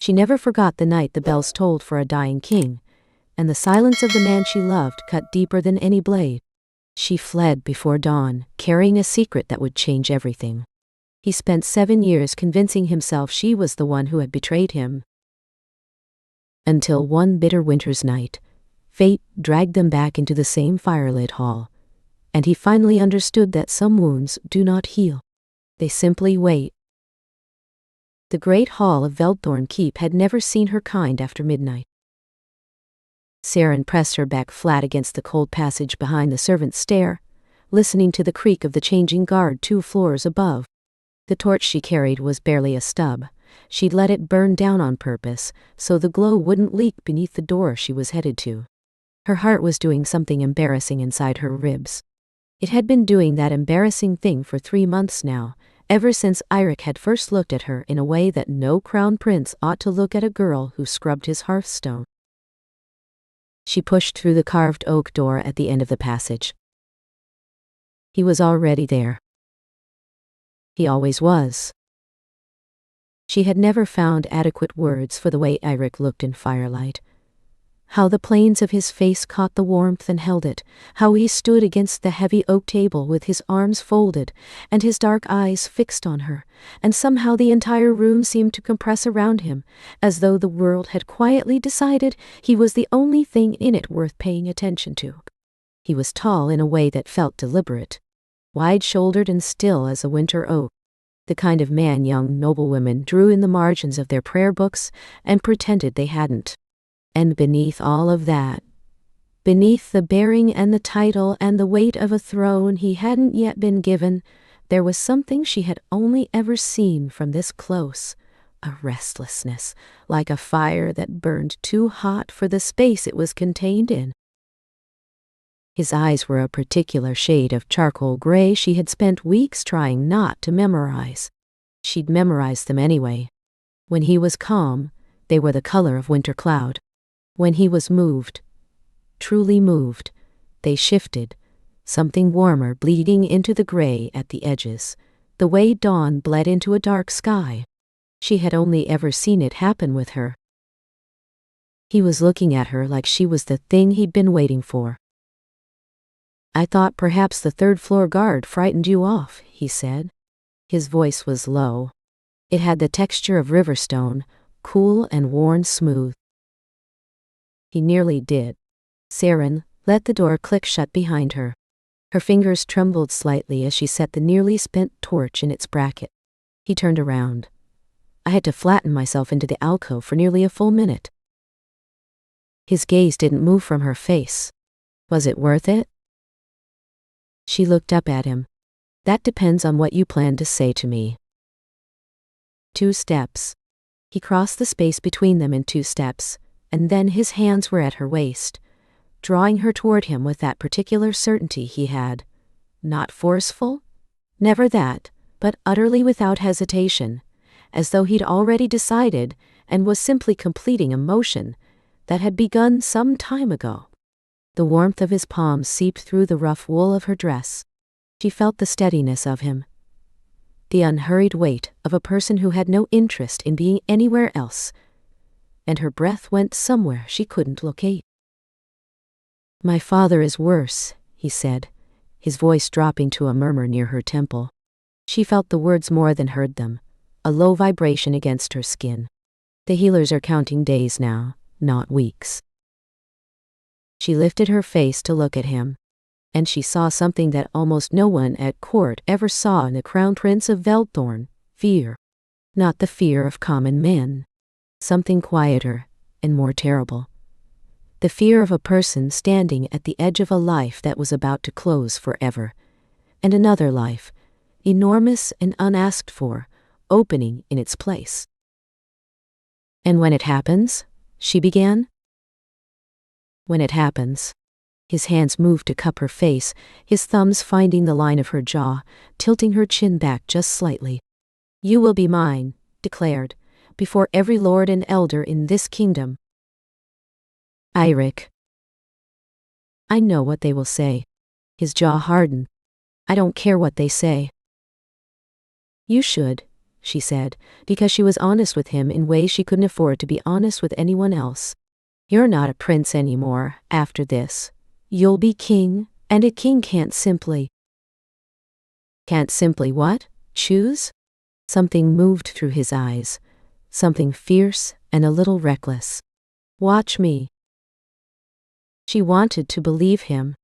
She never forgot the night the bells tolled for a dying king, and the silence of the man she loved cut deeper than any blade. She fled before dawn, carrying a secret that would change everything. He spent 7 years convincing himself she was the one who had betrayed him. Until one bitter winter's night, fate dragged them back into the same firelit hall, and he finally understood that some wounds do not heal. They simply wait. The great hall of Veldthorn Keep had never seen her kind after midnight. Saren pressed her back flat against the cold passage behind the servant's stair, listening to the creak of the changing guard 2 floors above. The torch she carried was barely a stub. She'd let it burn down on purpose, so the glow wouldn't leak beneath the door she was headed to. Her heart was doing something embarrassing inside her ribs. It had been doing that embarrassing thing for 3 months now, ever since Eirik had first looked at her in a way that no crown prince ought to look at a girl who scrubbed his hearthstone. She pushed through the carved oak door at the end of the passage. He was already there. He always was. She had never found adequate words for the way Eirik looked in firelight. How the planes of his face caught the warmth and held it, how he stood against the heavy oak table with his arms folded and his dark eyes fixed on her, and somehow the entire room seemed to compress around him, as though the world had quietly decided he was the only thing in it worth paying attention to. He was tall in a way that felt deliberate, wide-shouldered and still as a winter oak, the kind of man young noblewomen drew in the margins of their prayer books and pretended they hadn't. And beneath all of that, beneath the bearing and the title and the weight of a throne he hadn't yet been given, there was something she had only ever seen from this close, a restlessness, like a fire that burned too hot for the space it was contained in. His eyes were a particular shade of charcoal gray she had spent weeks trying not to memorize. She'd memorized them anyway. When he was calm, they were the color of winter cloud. When he was moved, truly moved, they shifted, something warmer bleeding into the gray at the edges, the way dawn bled into a dark sky. She had only ever seen it happen with her. He was looking at her like she was the thing he'd been waiting for. "I thought perhaps the 3rd-floor guard frightened you off," he said. His voice was low. It had the texture of riverstone, cool and worn smooth. He nearly did. Saren let the door click shut behind her. Her fingers trembled slightly as she set the nearly spent torch in its bracket. He turned around. "I had to flatten myself into the alcove for nearly a full minute." His gaze didn't move from her face. "Was it worth it?" She looked up at him. "That depends on what you plan to say to me." 2 steps. He crossed the space between them in 2 steps, and then his hands were at her waist, drawing her toward him with that particular certainty he had. Not forceful? Never that, but utterly without hesitation, as though he'd already decided and was simply completing a motion that had begun some time ago. The warmth of his palms seeped through the rough wool of her dress. She felt the steadiness of him, the unhurried weight of a person who had no interest in being anywhere else, and her breath went somewhere she couldn't locate. "My father is worse," he said, his voice dropping to a murmur near her temple. She felt the words more than heard them, a low vibration against her skin. "The healers are counting days now, not weeks." She lifted her face to look at him, and she saw something that almost no one at court ever saw in the Crown Prince of Veldthorn: fear. Not the fear of common men. Something quieter and more terrible. The fear of a person standing at the edge of a life that was about to close forever, and another life, enormous and unasked for, opening in its place. "And when it happens," she began. "When it happens." His hands moved to cup her face, his thumbs finding the line of her jaw, tilting her chin back just slightly. "You will be mine," declared, "before every lord and elder in this kingdom." "Eirik." "I know what they will say." His jaw hardened. "I don't care what they say." "You should. she said, because she was honest with him in ways she couldn't afford to be honest with anyone else. You're not a prince anymore, after this. You'll be king, and a king can't simply. Can't simply what? Choose? Something moved through his eyes. Something fierce and a little reckless. Watch me. She wanted to believe him.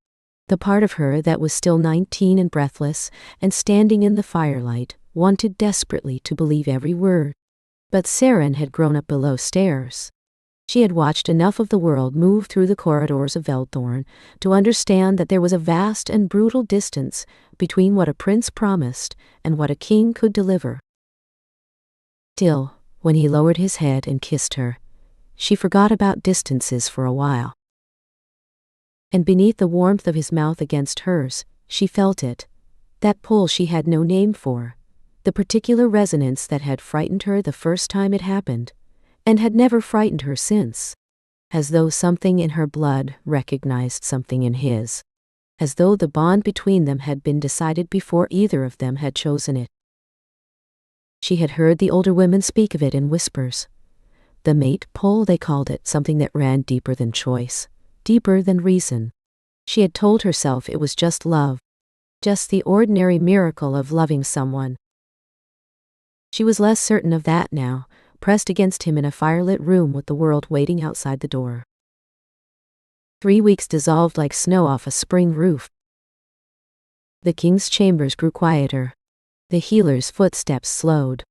The part of her that was still 19 and breathless and standing in the firelight wanted desperately to believe every word. But Saren had grown up below stairs. She had watched enough of the world move through the corridors of Veldthorn to understand that there was a vast and brutal distance between what a prince promised and what a king could deliver. Still, when he lowered his head and kissed her, she forgot about distances for a while. And beneath the warmth of his mouth against hers, she felt it, that pull she had no name for, the particular resonance that had frightened her the first time it happened, and had never frightened her since, as though something in her blood recognized something in his, as though the bond between them had been decided before either of them had chosen it. She had heard the older women speak of it in whispers. The mate pull, they called it, something that ran deeper than choice, deeper than reason. She had told herself it was just love, just the ordinary miracle of loving someone. She was less certain of that now, pressed against him in a firelit room with the world waiting outside the door. 3 weeks dissolved like snow off a spring roof. The king's chambers grew quieter. The healer's footsteps slowed.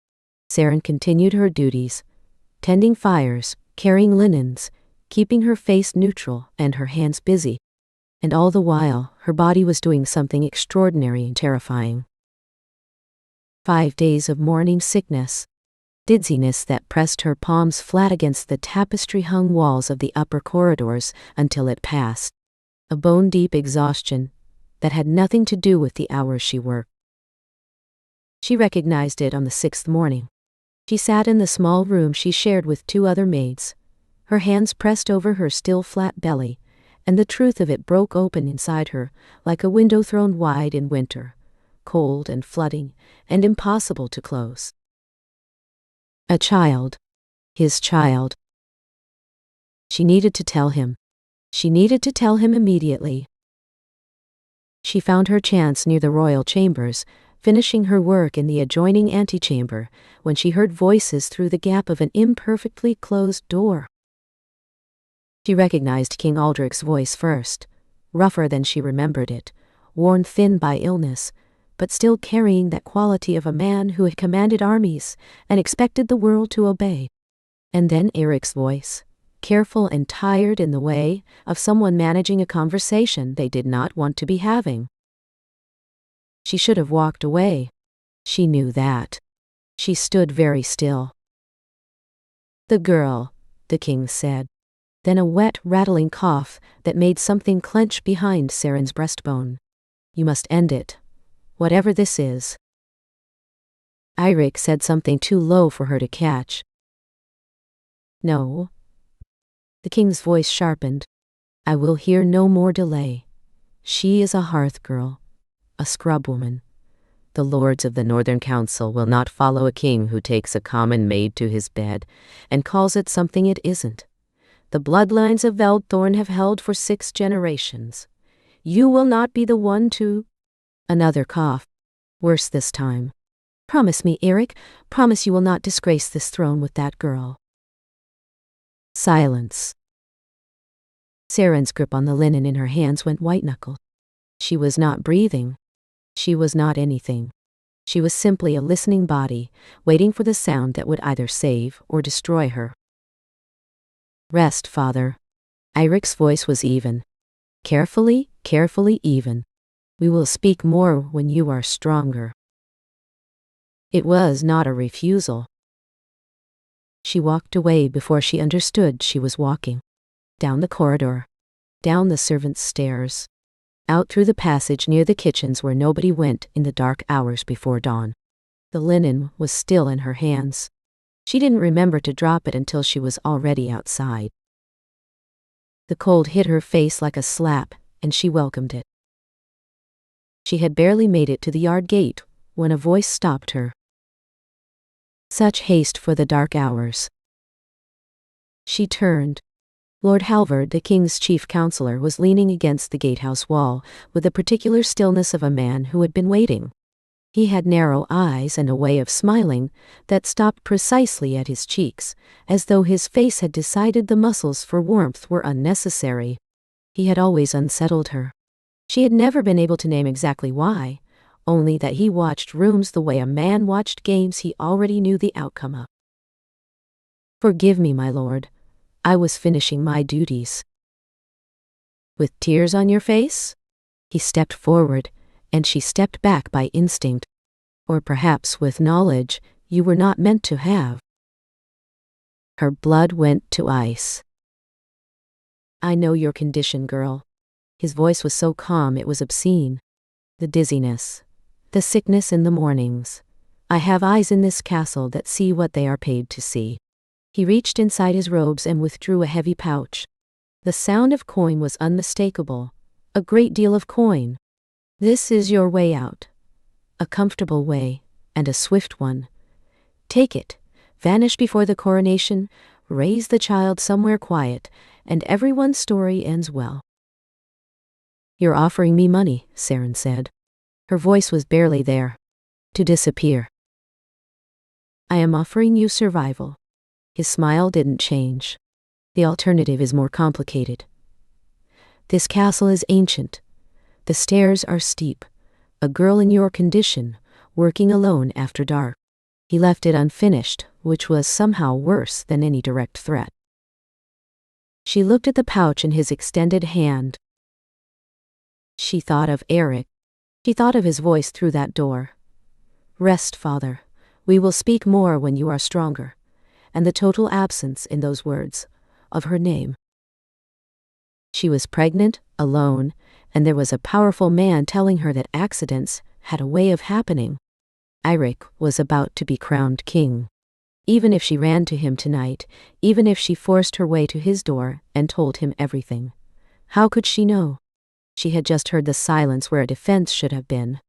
Saren continued her duties, tending fires, carrying linens, keeping her face neutral and her hands busy. And all the while, her body was doing something extraordinary and terrifying. 5 days of morning sickness, dizziness that pressed her palms flat against the tapestry-hung walls of the upper corridors until it passed. A bone-deep exhaustion that had nothing to do with the hours she worked. She recognized it on the 6th morning. She sat in the small room she shared with 2 other maids, her hands pressed over her still flat belly, and the truth of it broke open inside her like a window thrown wide in winter, cold and flooding and impossible to close. A child. His child. She needed to tell him. She needed to tell him immediately. She found her chance near the royal chambers, finishing her work in the adjoining antechamber, when she heard voices through the gap of an imperfectly closed door. She recognized King Aldrich's voice first, rougher than she remembered it, worn thin by illness, but still carrying that quality of a man who had commanded armies and expected the world to obey. And then Eric's voice, careful and tired in the way of someone managing a conversation they did not want to be having. She should have walked away. She knew that. She stood very still. "The girl," the king said. Then a wet, rattling cough that made something clench behind Saren's breastbone. "You must end it. Whatever this is." Eirik said something too low for her to catch. "No." The king's voice sharpened. "I will hear no more delay. She is a hearth girl, a scrub woman. The lords of the Northern Council will not follow a king who takes a common maid to his bed and calls it something it isn't. The bloodlines of Veldthorn have held for 6 generations. You will not be the one to—" Another cough. Worse this time. "Promise me, Eirik, promise you will not disgrace this throne with that girl." Silence. Saren's grip on the linen in her hands went white-knuckled. She was not breathing. She was not anything. She was simply a listening body, waiting for the sound that would either save or destroy her. "Rest, father." Eirik's voice was even. "Carefully, carefully even. We will speak more when you are stronger." It was not a refusal. She walked away before she understood she was walking. Down the corridor. Down the servants' stairs. Out through the passage near the kitchens where nobody went in the dark hours before dawn. The linen was still in her hands. She didn't remember to drop it until she was already outside. The cold hit her face like a slap, and she welcomed it. She had barely made it to the yard gate when a voice stopped her. Such haste for the dark hours. She turned. Lord Halvard, the king's chief counselor, was leaning against the gatehouse wall, with the particular stillness of a man who had been waiting. He had narrow eyes and a way of smiling that stopped precisely at his cheeks, as though his face had decided the muscles for warmth were unnecessary. He had always unsettled her. She had never been able to name exactly why, only that he watched rooms the way a man watched games he already knew the outcome of. "Forgive me, my lord. I was finishing my duties." "With tears on your face?" He stepped forward, and she stepped back by instinct. "Or perhaps with knowledge you were not meant to have." Her blood went to ice. "I know your condition, girl." His voice was so calm it was obscene. "The dizziness, the sickness in the mornings. I have eyes in this castle that see what they are paid to see." He reached inside his robes and withdrew a heavy pouch. The sound of coin was unmistakable, a great deal of coin. "This is your way out. A comfortable way, and a swift one. Take it, vanish before the coronation, raise the child somewhere quiet, and everyone's story ends well." "You're offering me money," Saren said. Her voice was barely there. "To disappear." "I am offering you survival." His smile didn't change. "The alternative is more complicated. This castle is ancient. The stairs are steep. A girl in your condition, working alone after dark." He left it unfinished, which was somehow worse than any direct threat. She looked at the pouch in his extended hand. She thought of Eric. She thought of his voice through that door. "Rest, father. We will speak more when you are stronger." And the total absence in those words of her name. She was pregnant, alone, and there was a powerful man telling her that accidents had a way of happening. Eirik was about to be crowned king. Even if she ran to him tonight, even if she forced her way to his door and told him everything, how could she know? She had just heard the silence where a defense should have been.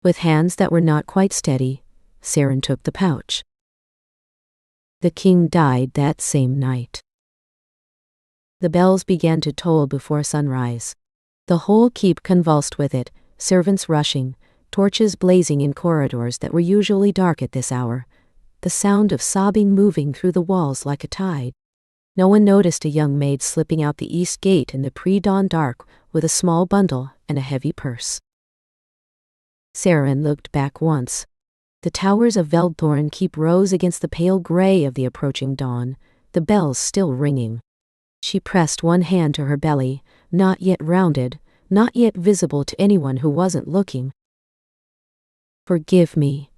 With hands that were not quite steady, Saren took the pouch. The king died that same night. The bells began to toll before sunrise. The whole keep convulsed with it, servants rushing, torches blazing in corridors that were usually dark at this hour, the sound of sobbing moving through the walls like a tide. No one noticed a young maid slipping out the east gate in the pre-dawn dark with a small bundle and a heavy purse. Saren looked back once. The towers of Veldthorn keep rose against the pale gray of the approaching dawn, the bells still ringing. She pressed one hand to her belly, not yet rounded, not yet visible to anyone who wasn't looking. "Forgive me,"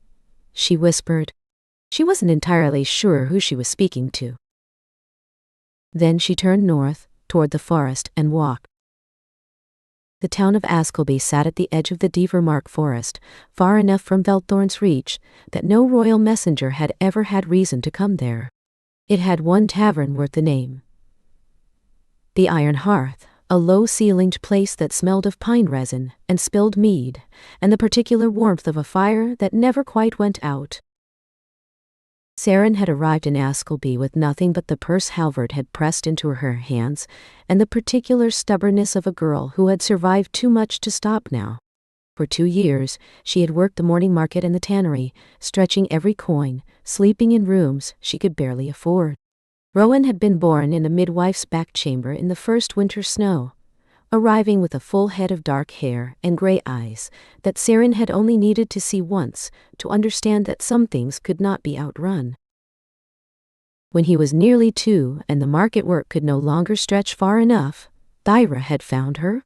she whispered. She wasn't entirely sure who she was speaking to. Then she turned north, toward the forest, and walked. The town of Askelby sat at the edge of the Divermark forest, far enough from Veldthorn's reach that no royal messenger had ever had reason to come there. It had one tavern worth the name. The Iron Hearth, a low-ceilinged place that smelled of pine resin and spilled mead, and the particular warmth of a fire that never quite went out. Saren had arrived in Askelby with nothing but the purse Halvard had pressed into her hands and the particular stubbornness of a girl who had survived too much to stop now. For 2 years, she had worked the morning market and the tannery, stretching every coin, sleeping in rooms she could barely afford. Rowan had been born in a midwife's back chamber in the first winter snow, arriving with a full head of dark hair and gray eyes that Saren had only needed to see once to understand that some things could not be outrun. When he was nearly 2 and the market work could no longer stretch far enough, Thyra had found her.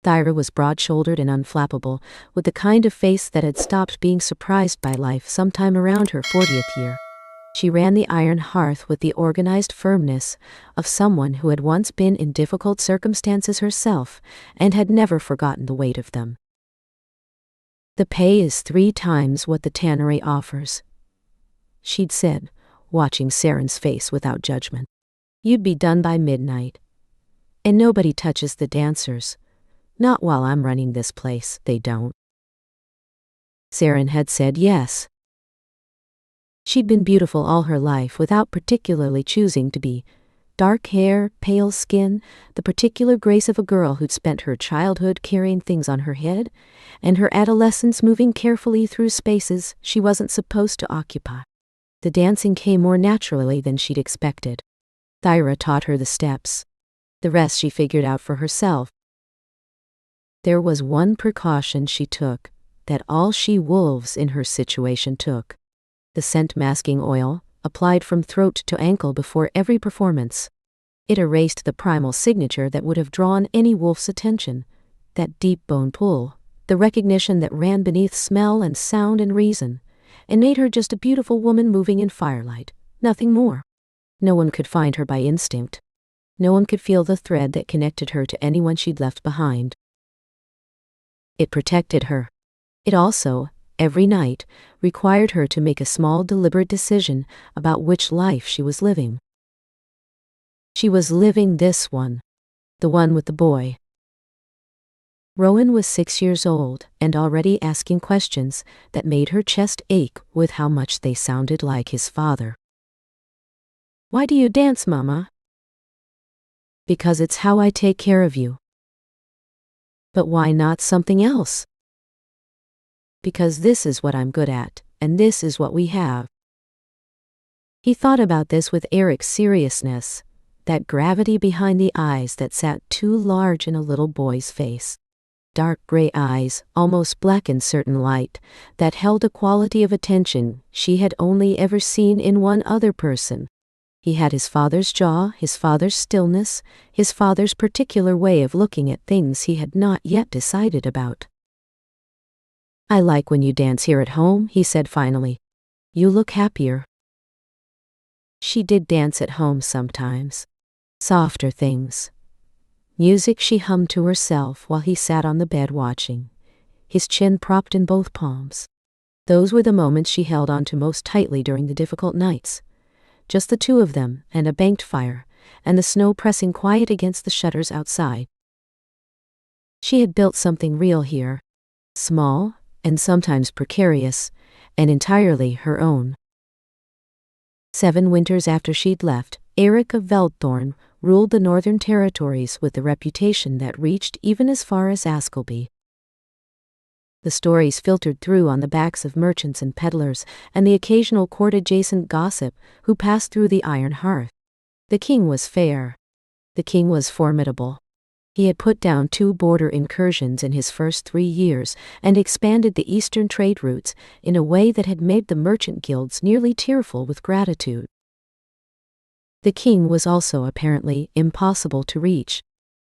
Thyra was broad-shouldered and unflappable, with the kind of face that had stopped being surprised by life sometime around her 40th year. She ran the Iron Hearth with the organized firmness of someone who had once been in difficult circumstances herself and had never forgotten the weight of them. "The pay is 3 times what the tannery offers," she'd said, watching Saren's face without judgment. "You'd be done by midnight. And nobody touches the dancers. Not while I'm running this place, they don't." Saren had said yes. She'd been beautiful all her life without particularly choosing to be. Dark hair, pale skin, the particular grace of a girl who'd spent her childhood carrying things on her head, and her adolescence moving carefully through spaces she wasn't supposed to occupy. The dancing came more naturally than she'd expected. Thyra taught her the steps. The rest she figured out for herself. There was one precaution she took, that all she-wolves in her situation took. The scent-masking oil, applied from throat to ankle before every performance. It erased the primal signature that would have drawn any wolf's attention, that deep bone pull, the recognition that ran beneath smell and sound and reason, and made her just a beautiful woman moving in firelight, nothing more. No one could find her by instinct. No one could feel the thread that connected her to anyone she'd left behind. It protected her. It also, every night, required her to make a small deliberate decision about which life she was living. She was living this one, the one with the boy. Rowan was 6 years old and already asking questions that made her chest ache with how much they sounded like his father. "Why do you dance, Mama?" "Because it's how I take care of you." "But why not something else?" "Because this is what I'm good at, and this is what we have." He thought about this with Eric's seriousness, that gravity behind the eyes that sat too large in a little boy's face. Dark gray eyes, almost black in certain light, that held a quality of attention she had only ever seen in one other person. He had his father's jaw, his father's stillness, his father's particular way of looking at things he had not yet decided about. "I like when you dance here at home," he said finally. "You look happier." She did dance at home sometimes. Softer things. Music she hummed to herself while he sat on the bed watching, his chin propped in both palms. Those were the moments she held on to most tightly during the difficult nights. Just the two of them and a banked fire, and the snow pressing quiet against the shutters outside. She had built something real here, small and sometimes precarious, and entirely her own. 7 winters after she'd left, Eric of Veldthorn ruled the Northern Territories with a reputation that reached even as far as Askelby. The stories filtered through on the backs of merchants and peddlers, and the occasional court-adjacent gossip who passed through the iron hearth. The king was fair. The king was formidable. He had put down 2 border incursions in his first 3 years and expanded the eastern trade routes in a way that had made the merchant guilds nearly tearful with gratitude. The king was also apparently impossible to reach,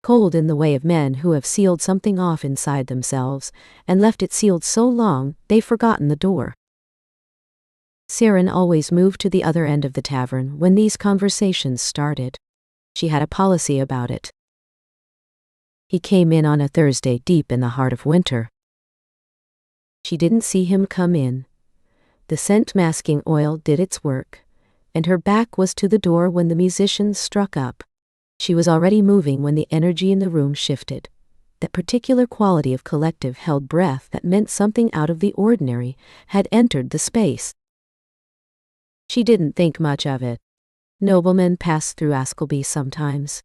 cold in the way of men who have sealed something off inside themselves and left it sealed so long they've forgotten the door. Saren always moved to the other end of the tavern when these conversations started. She had a policy about it. He came in on a Thursday deep in the heart of winter. She didn't see him come in. The scent-masking oil did its work, and her back was to the door when the musicians struck up. She was already moving when the energy in the room shifted. That particular quality of collective held breath that meant something out of the ordinary had entered the space. She didn't think much of it. Noblemen passed through Askelby sometimes.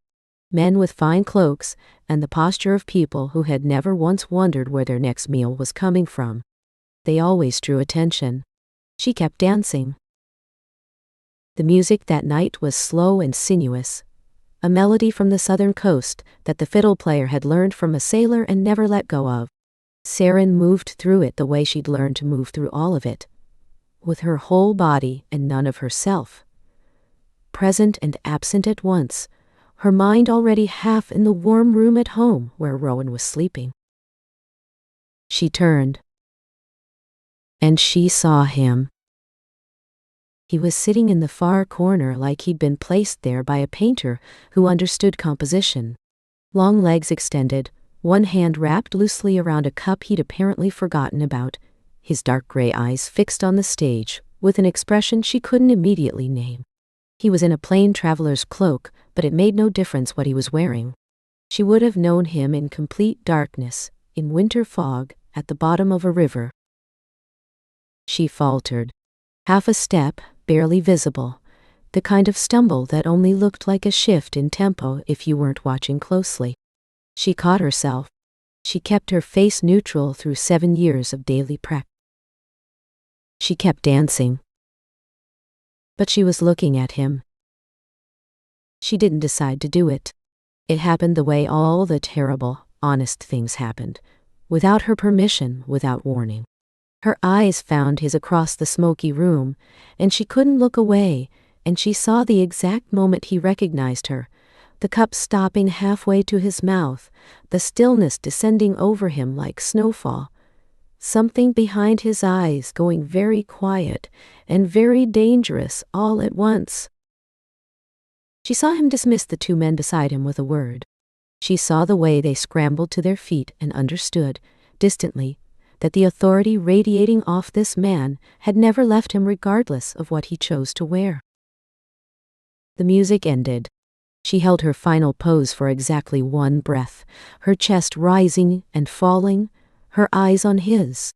Men with fine cloaks and the posture of people who had never once wondered where their next meal was coming from. They always drew attention. She kept dancing. The music that night was slow and sinuous, a melody from the southern coast that the fiddle player had learned from a sailor and never let go of. Saren moved through it the way she'd learned to move through all of it, with her whole body and none of herself. Present and absent at once, her mind already half in the warm room at home where Rowan was sleeping. She turned, and she saw him. He was sitting in the far corner like he'd been placed there by a painter who understood composition. Long legs extended, one hand wrapped loosely around a cup he'd apparently forgotten about, his dark gray eyes fixed on the stage with an expression she couldn't immediately name. He was in a plain traveler's cloak, but it made no difference what he was wearing. She would have known him in complete darkness, in winter fog, at the bottom of a river. She faltered. Half a step, barely visible, the kind of stumble that only looked like a shift in tempo if you weren't watching closely. She caught herself. She kept her face neutral through 7 years of daily practice. She kept dancing. But she was looking at him. She didn't decide to do it. It happened the way all the terrible, honest things happened, without her permission, without warning. Her eyes found his across the smoky room, and she couldn't look away, and she saw the exact moment he recognized her, the cup stopping halfway to his mouth, the stillness descending over him like snowfall, something behind his eyes going very quiet and very dangerous all at once. She saw him dismiss the 2 men beside him with a word. She saw the way they scrambled to their feet and understood, distantly, that the authority radiating off this man had never left him regardless of what he chose to wear. The music ended. She held her final pose for exactly 1 breath, her chest rising and falling, her eyes on his.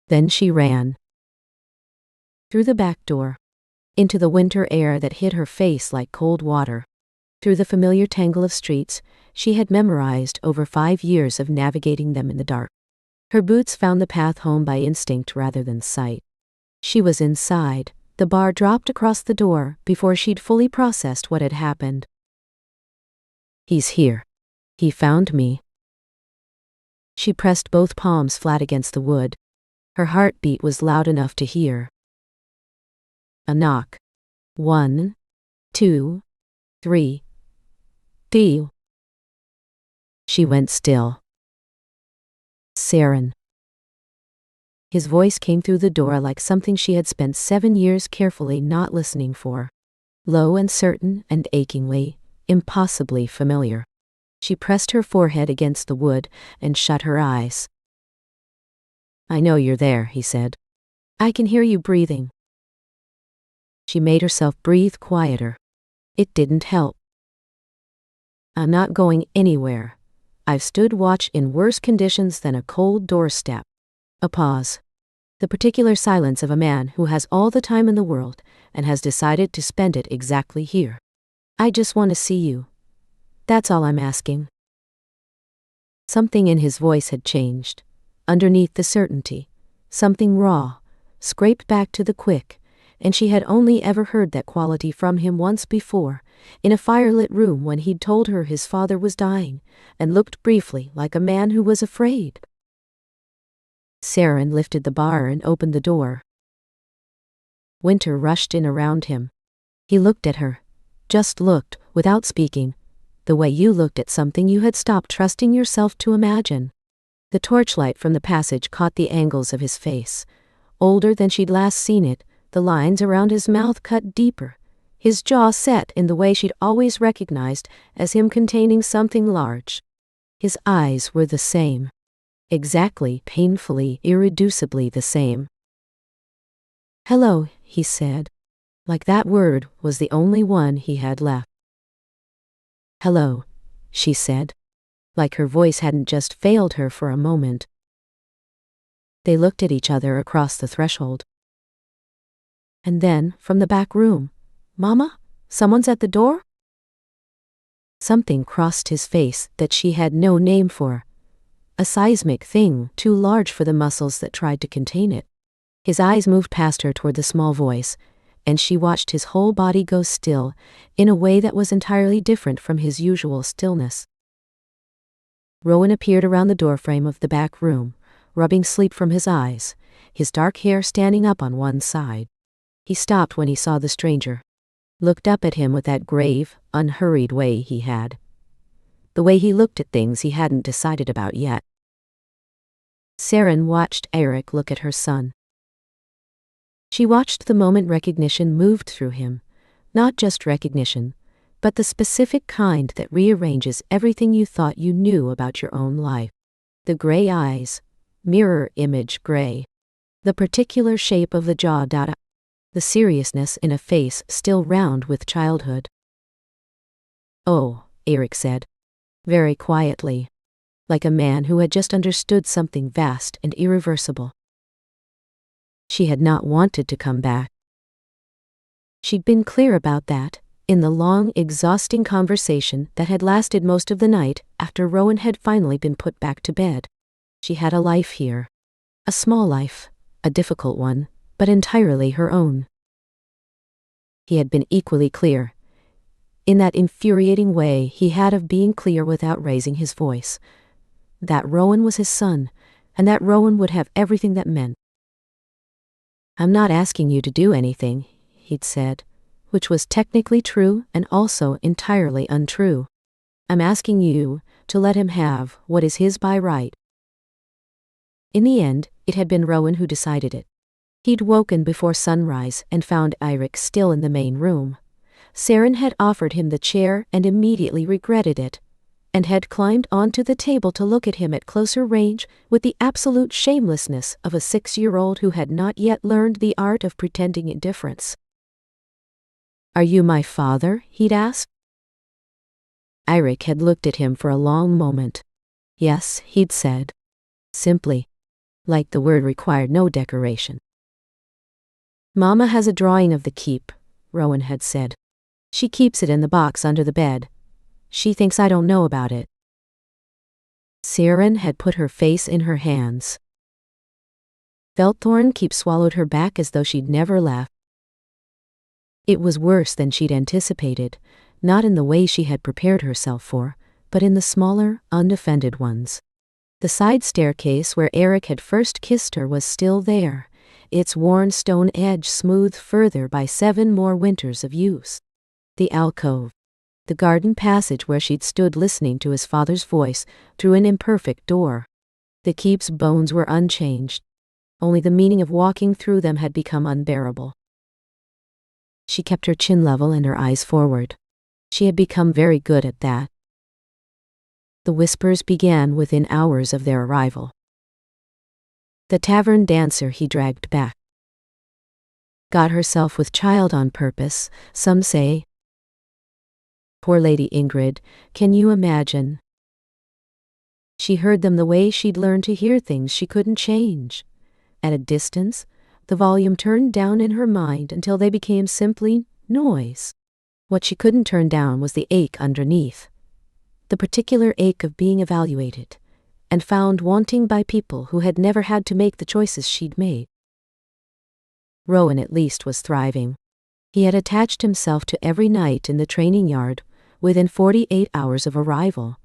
Then she ran. Through the back door. Into the winter air that hit her face like cold water. Through the familiar tangle of streets she had memorized over 5 years of navigating them in the dark. Her boots found the path home by instinct rather than sight. She was inside. The bar dropped across the door before she'd fully processed what had happened. He's here. He found me. She pressed both palms flat against the wood. Her heartbeat was loud enough to hear. A knock. 1, 2, 3. Theo. She went still. Saren. His voice came through the door like something she had spent 7 years carefully not listening for. Low and certain and achingly, impossibly familiar. She pressed her forehead against the wood and shut her eyes. I know you're there, he said. I can hear you breathing. She made herself breathe quieter. It didn't help. I'm not going anywhere. I've stood watch in worse conditions than a cold doorstep. A pause. The particular silence of a man who has all the time in the world and has decided to spend it exactly here. I just want to see you. That's all I'm asking. Something in his voice had changed. Underneath the certainty, something raw, scraped back to the quick, and she had only ever heard that quality from him once before, in a firelit room when he'd told her his father was dying, and looked briefly like a man who was afraid. Saren lifted the bar and opened the door. Winter rushed in around him. He looked at her, just looked, without speaking, the way you looked at something you had stopped trusting yourself to imagine. The torchlight from the passage caught the angles of his face. Older than she'd last seen it, the lines around his mouth cut deeper, his jaw set in the way she'd always recognized as him containing something large. His eyes were the same. Exactly, painfully, irreducibly the same. Hello, he said, like that word was the only one he had left. Hello, she said, like her voice hadn't just failed her for a moment. They looked at each other across the threshold. And then, from the back room, Mama, someone's at the door? Something crossed his face that she had no name for. A seismic thing too large for the muscles that tried to contain it. His eyes moved past her toward the small voice, and she watched his whole body go still in a way that was entirely different from his usual stillness. Rowan appeared around the doorframe of the back room, rubbing sleep from his eyes, his dark hair standing up on one side. He stopped when he saw the stranger, looked up at him with that grave, unhurried way he had. The way he looked at things he hadn't decided about yet. Saren watched Eric look at her son. She watched the moment recognition moved through him, not just recognition, but the specific kind that rearranges everything you thought you knew about your own life. The gray eyes, mirror image gray. The particular shape of the jaw, the seriousness in a face still round with childhood. Oh, Eric said, very quietly, like a man who had just understood something vast and irreversible. She had not wanted to come back. She'd been clear about that, in the long, exhausting conversation that had lasted most of the night after Rowan had finally been put back to bed. She had a life here. A small life, a difficult one, but entirely her own. He had been equally clear, in that infuriating way he had of being clear without raising his voice, that Rowan was his son, and that Rowan would have everything that meant. "I'm not asking you to do anything," he'd said, which was technically true and also entirely untrue. "I'm asking you to let him have what is his by right." In the end, it had been Rowan who decided it. He'd woken before sunrise and found Eirik still in the main room. Saren had offered him the chair and immediately regretted it, and had climbed onto the table to look at him at closer range with the absolute shamelessness of a 6-year-old who had not yet learned the art of pretending indifference. "Are you my father?" he'd asked. Eirik had looked at him for a long moment. "Yes," he'd said. Simply, like the word required no decoration. "Mama has a drawing of the keep," Rowan had said. "She keeps it in the box under the bed. She thinks I don't know about it." Saren had put her face in her hands. Velthorn Keep swallowed her back as though she'd never left. It was worse than she'd anticipated, not in the way she had prepared herself for, but in the smaller, undefended ones. The side staircase where Eric had first kissed her was still there, its worn stone edge smoothed further by 7 more winters of use. The alcove, the garden passage where she'd stood listening to his father's voice through an imperfect door. The keep's bones were unchanged. Only the meaning of walking through them had become unbearable. She kept her chin level and her eyes forward. She had become very good at that. The whispers began within hours of their arrival. The tavern dancer he dragged back. Got herself with child on purpose, some say. Poor Lady Ingrid, can you imagine? She heard them the way she'd learned to hear things she couldn't change. At a distance, the volume turned down in her mind until they became simply noise. What she couldn't turn down was the ache underneath. The particular ache of being evaluated and found wanting by people who had never had to make the choices she'd made. Rowan at least was thriving. He had attached himself to every night in the training yard within 48 hours of arrival,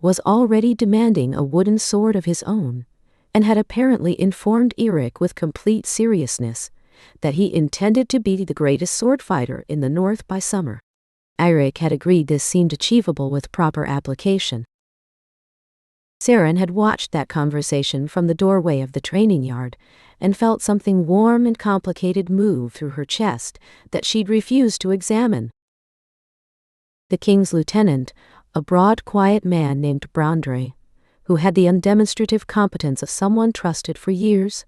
was already demanding a wooden sword of his own, and had apparently informed Eirik with complete seriousness that he intended to be the greatest sword fighter in the north by summer. Eirik had agreed this seemed achievable with proper application. Saren had watched that conversation from the doorway of the training yard and felt something warm and complicated move through her chest that she'd refused to examine. The king's lieutenant, a broad, quiet man named Brandre, who had the undemonstrative competence of someone trusted for years,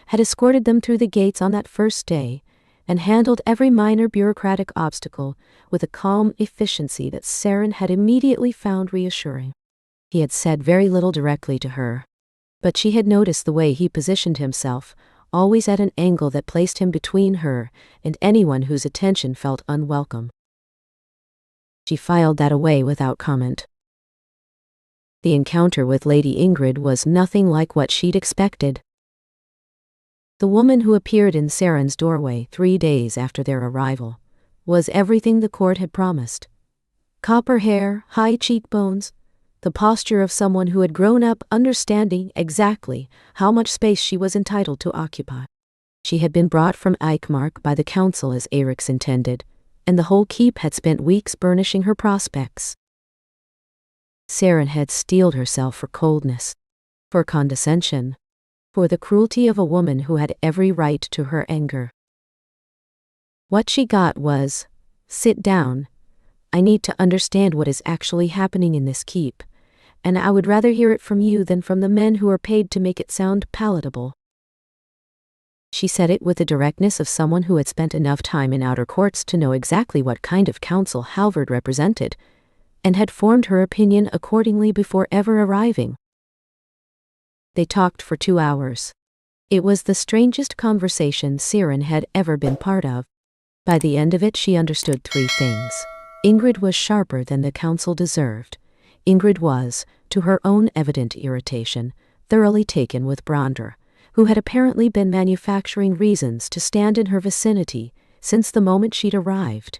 had escorted them through the gates on that first day and handled every minor bureaucratic obstacle with a calm efficiency that Saren had immediately found reassuring. He had said very little directly to her, but she had noticed the way he positioned himself, always at an angle that placed him between her and anyone whose attention felt unwelcome. She filed that away without comment. The encounter with Lady Ingrid was nothing like what she'd expected. The woman who appeared in Saren's doorway 3 days after their arrival was everything the court had promised. Copper hair, high cheekbones, the posture of someone who had grown up understanding exactly how much space she was entitled to occupy. She had been brought from Eichmark by the council as Eirik's intended, and the whole keep had spent weeks burnishing her prospects. Saren had steeled herself for coldness, for condescension, for the cruelty of a woman who had every right to her anger. What she got was, "Sit down. I need to understand what is actually happening in this keep, and I would rather hear it from you than from the men who are paid to make it sound palatable." She said it with the directness of someone who had spent enough time in outer courts to know exactly what kind of council Halvard represented, and had formed her opinion accordingly before ever arriving. They talked for 2 hours. It was the strangest conversation Siren had ever been part of. By the end of it, she understood three things. Ingrid was sharper than the council deserved. Ingrid was, to her own evident irritation, thoroughly taken with Bronder, who had apparently been manufacturing reasons to stand in her vicinity since the moment she'd arrived.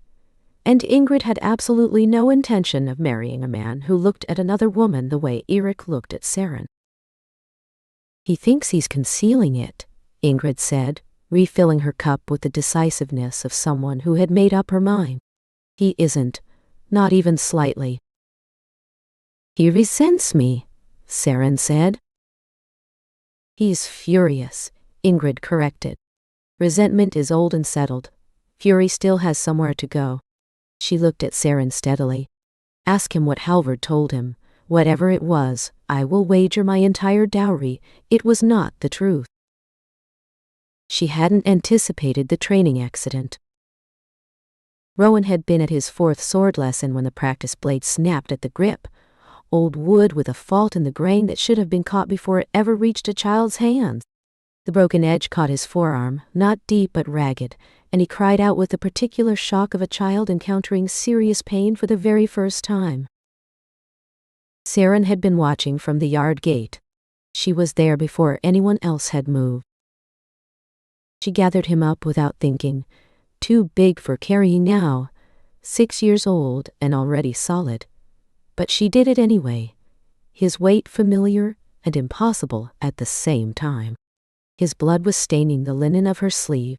And Ingrid had absolutely no intention of marrying a man who looked at another woman the way Eric looked at Siren. "He thinks he's concealing it," Ingrid said, refilling her cup with the decisiveness of someone who had made up her mind. "He isn't, not even slightly." "He resents me," Siren said. "He's furious," Ingrid corrected. "Resentment is old and settled. Fury still has somewhere to go." She looked at Siren steadily. "Ask him what Halvard told him. Whatever it was, I will wager my entire dowry it was not the truth." She hadn't anticipated the training accident. Rowan had been at his fourth sword lesson when the practice blade snapped at the grip. Old wood with a fault in the grain that should have been caught before it ever reached a child's hands. The broken edge caught his forearm, not deep but ragged, and he cried out with the particular shock of a child encountering serious pain for the very first time. Siren had been watching from the yard gate. She was there before anyone else had moved. She gathered him up without thinking, too big for carrying now, 6 years old and already solid. But she did it anyway, his weight familiar and impossible at the same time. His blood was staining the linen of her sleeve.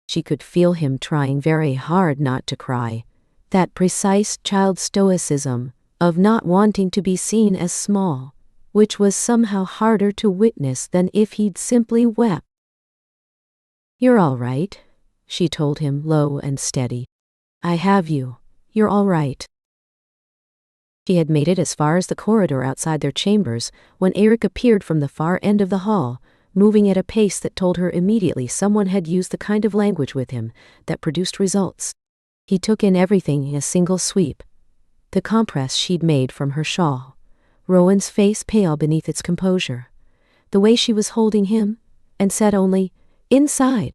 She could feel him trying very hard not to cry, that precise child stoicism of not wanting to be seen as small, which was somehow harder to witness than if he'd simply wept. "You're all right," she told him, low and steady. "I have you. You're all right." She had made it as far as the corridor outside their chambers when Eric appeared from the far end of the hall, moving at a pace that told her immediately someone had used the kind of language with him that produced results. He took in everything in a single sweep. The compress she'd made from her shawl, Rowan's face pale beneath its composure, the way she was holding him, and said only, "Inside."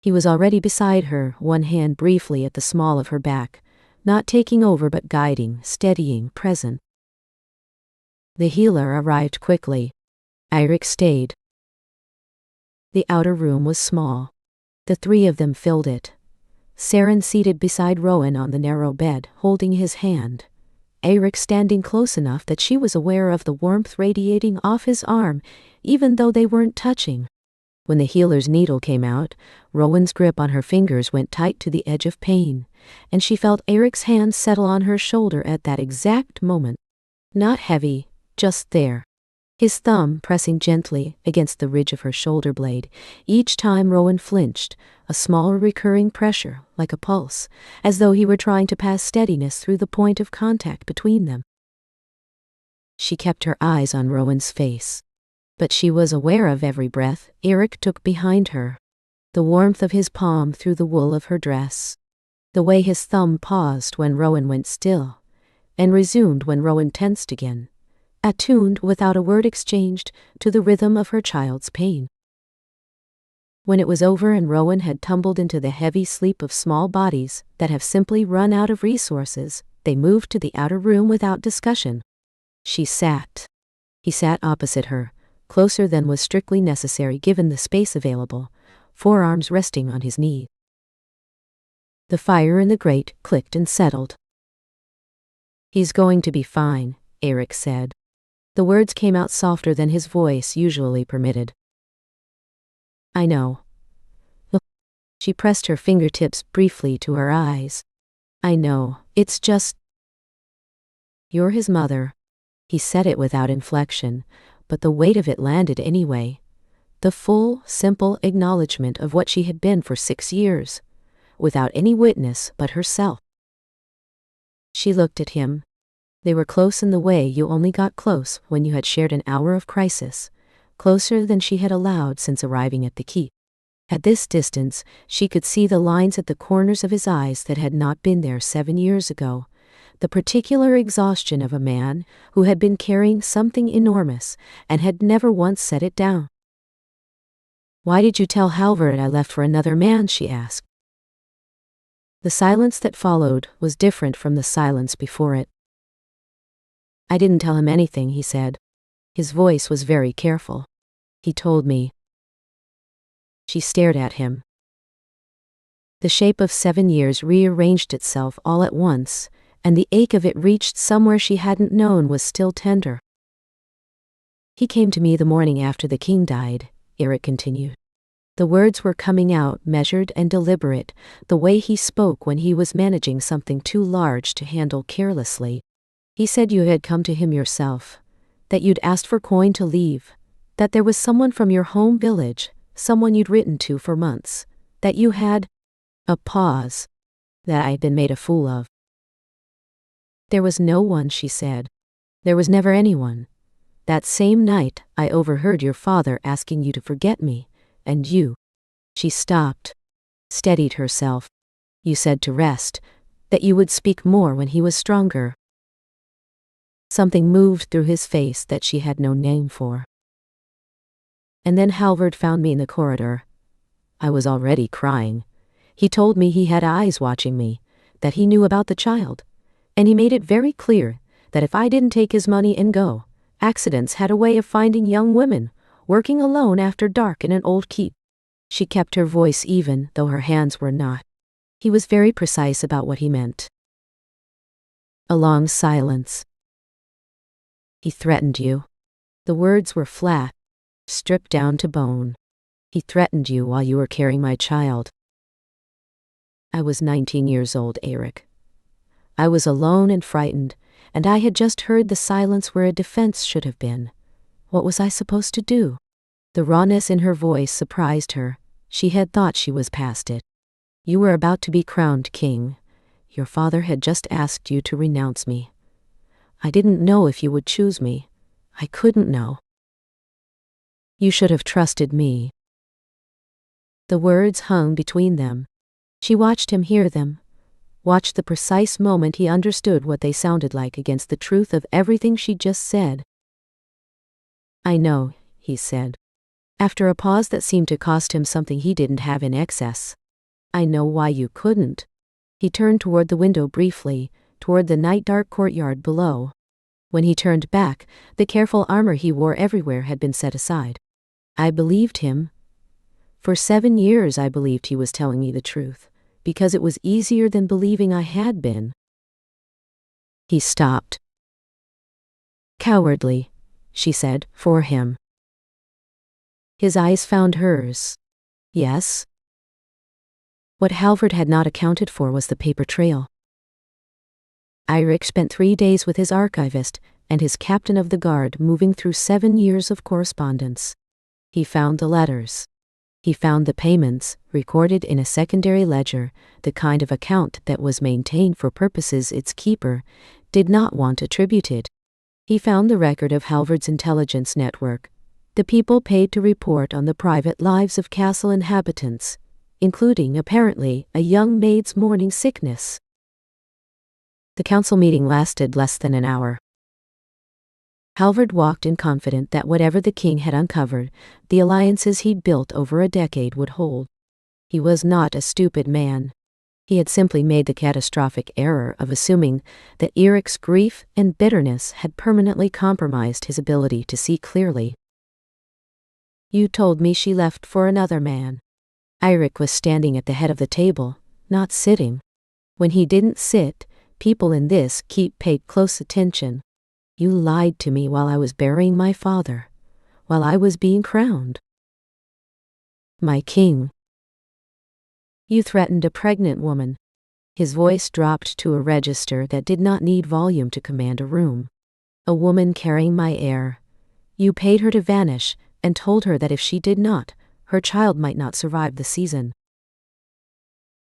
He was already beside her, one hand briefly at the small of her back, not taking over but guiding, steadying, present. The healer arrived quickly. Eirik stayed. The outer room was small. The three of them filled it. Siren seated beside Rowan on the narrow bed, holding his hand. Eirik standing close enough that she was aware of the warmth radiating off his arm, even though they weren't touching. When the healer's needle came out, Rowan's grip on her fingers went tight to the edge of pain, and she felt Eric's hand settle on her shoulder at that exact moment. Not heavy, just there. His thumb pressing gently against the ridge of her shoulder blade. Each time Rowan flinched, a small recurring pressure, like a pulse, as though he were trying to pass steadiness through the point of contact between them. She kept her eyes on Rowan's face. But she was aware of every breath Eric took behind her. The warmth of his palm through the wool of her dress. The way his thumb paused when Rowan went still, and resumed when Rowan tensed again, attuned without a word exchanged to the rhythm of her child's pain. When it was over and Rowan had tumbled into the heavy sleep of small bodies that have simply run out of resources, they moved to the outer room without discussion. She sat. He sat opposite her, closer than was strictly necessary given the space available, forearms resting on his knee. The fire in the grate clicked and settled. "He's going to be fine," Eric said. The words came out softer than his voice usually permitted. "I know." She pressed her fingertips briefly to her eyes. "I know, it's just—" "You're his mother." He said it without inflection, but the weight of it landed anyway. The full, simple acknowledgement of what she had been for 6 years, without any witness but herself. She looked at him. They were close in the way you only got close when you had shared an hour of crisis, closer than she had allowed since arriving at the keep. At this distance, she could see the lines at the corners of his eyes that had not been there 7 years ago. The particular exhaustion of a man who had been carrying something enormous and had never once set it down. Why did you tell Halvard I left for another man? She asked. The silence that followed was different from the silence before it. I didn't tell him anything, he said. His voice was very careful. He told me. She stared at him. The shape of 7 years rearranged itself all at once, and the ache of it reached somewhere she hadn't known was still tender. He came to me the morning after the king died, Eric continued. The words were coming out measured and deliberate, the way he spoke when he was managing something too large to handle carelessly. He said you had come to him yourself, that you'd asked for coin to leave, that there was someone from your home village, someone you'd written to for months, that you had a pause, that I had been made a fool of. There was no one, she said. There was never anyone. That same night, I overheard your father asking you to forget me, and you. She stopped, steadied herself. You said to rest, that you would speak more when he was stronger. Something moved through his face that she had no name for. And then Halvard found me in the corridor. I was already crying. He told me he had eyes watching me, that he knew about the child, and he made it very clear that if I didn't take his money and go, accidents had a way of finding young women, working alone after dark in an old keep. She kept her voice even, though her hands were not. He was very precise about what he meant. A long silence. He threatened you. The words were flat, stripped down to bone. He threatened you while you were carrying my child. I was 19 years old, Eric. I was alone and frightened, and I had just heard the silence where a defense should have been. What was I supposed to do? The rawness in her voice surprised her. She had thought she was past it. You were about to be crowned king. Your father had just asked you to renounce me. I didn't know if you would choose me. I couldn't know. You should have trusted me. The words hung between them. She watched him hear them, watched the precise moment he understood what they sounded like against the truth of everything she'd just said. I know, he said, after a pause that seemed to cost him something he didn't have in excess. I know why you couldn't. He turned toward the window briefly, toward the night-dark courtyard below. When he turned back, the careful armor he wore everywhere had been set aside. I believed him. For 7 years I believed he was telling me the truth, because it was easier than believing I had been. He stopped. Cowardly, she said, for him. His eyes found hers. Yes. What Halvard had not accounted for was the paper trail. Eirik spent 3 days with his archivist and his captain of the guard moving through 7 years of correspondence. He found the letters. He found the payments, recorded in a secondary ledger, the kind of account that was maintained for purposes its keeper did not want attributed. He found the record of Halvard's intelligence network, the people paid to report on the private lives of castle inhabitants, including, apparently, a young maid's morning sickness. The council meeting lasted less than an hour. Halvard walked in confident that whatever the king had uncovered, the alliances he'd built over a decade would hold. He was not a stupid man. He had simply made the catastrophic error of assuming that Eric's grief and bitterness had permanently compromised his ability to see clearly. You told me she left for another man. Eirik was standing at the head of the table, not sitting. When he didn't sit, people in this keep paid close attention. You lied to me while I was burying my father, while I was being crowned. My king. You threatened a pregnant woman. His voice dropped to a register that did not need volume to command a room. A woman carrying my heir. You paid her to vanish and told her that if she did not, her child might not survive the season.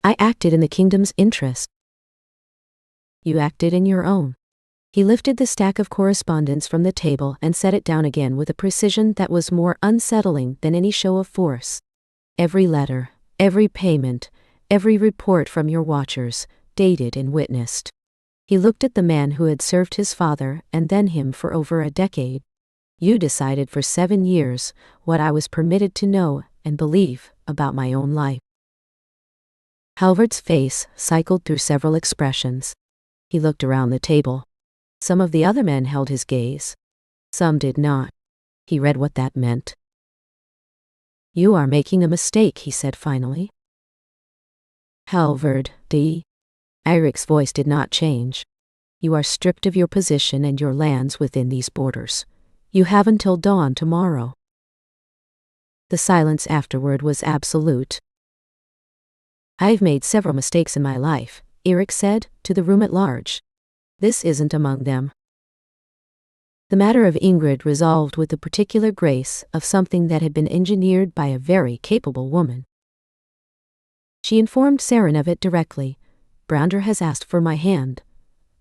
I acted in the kingdom's interest. You acted in your own. He lifted the stack of correspondence from the table and set it down again with a precision that was more unsettling than any show of force. Every letter, every payment, every report from your watchers, dated and witnessed. He looked at the man who had served his father and then him for over a decade. You decided for 7 years what I was permitted to know and believe about my own life. Halvard's face cycled through several expressions. He looked around the table. Some of the other men held his gaze. Some did not. He read what that meant. "You are making a mistake," he said finally. "Halvard, D." Eirik's voice did not change. "You are stripped of your position and your lands within these borders. You have until dawn tomorrow." The silence afterward was absolute. "I've made several mistakes in my life," Eirik said to the room at large. "This isn't among them." The matter of Ingrid resolved with the particular grace of something that had been engineered by a very capable woman. She informed Saren of it directly. "Brander has asked for my hand.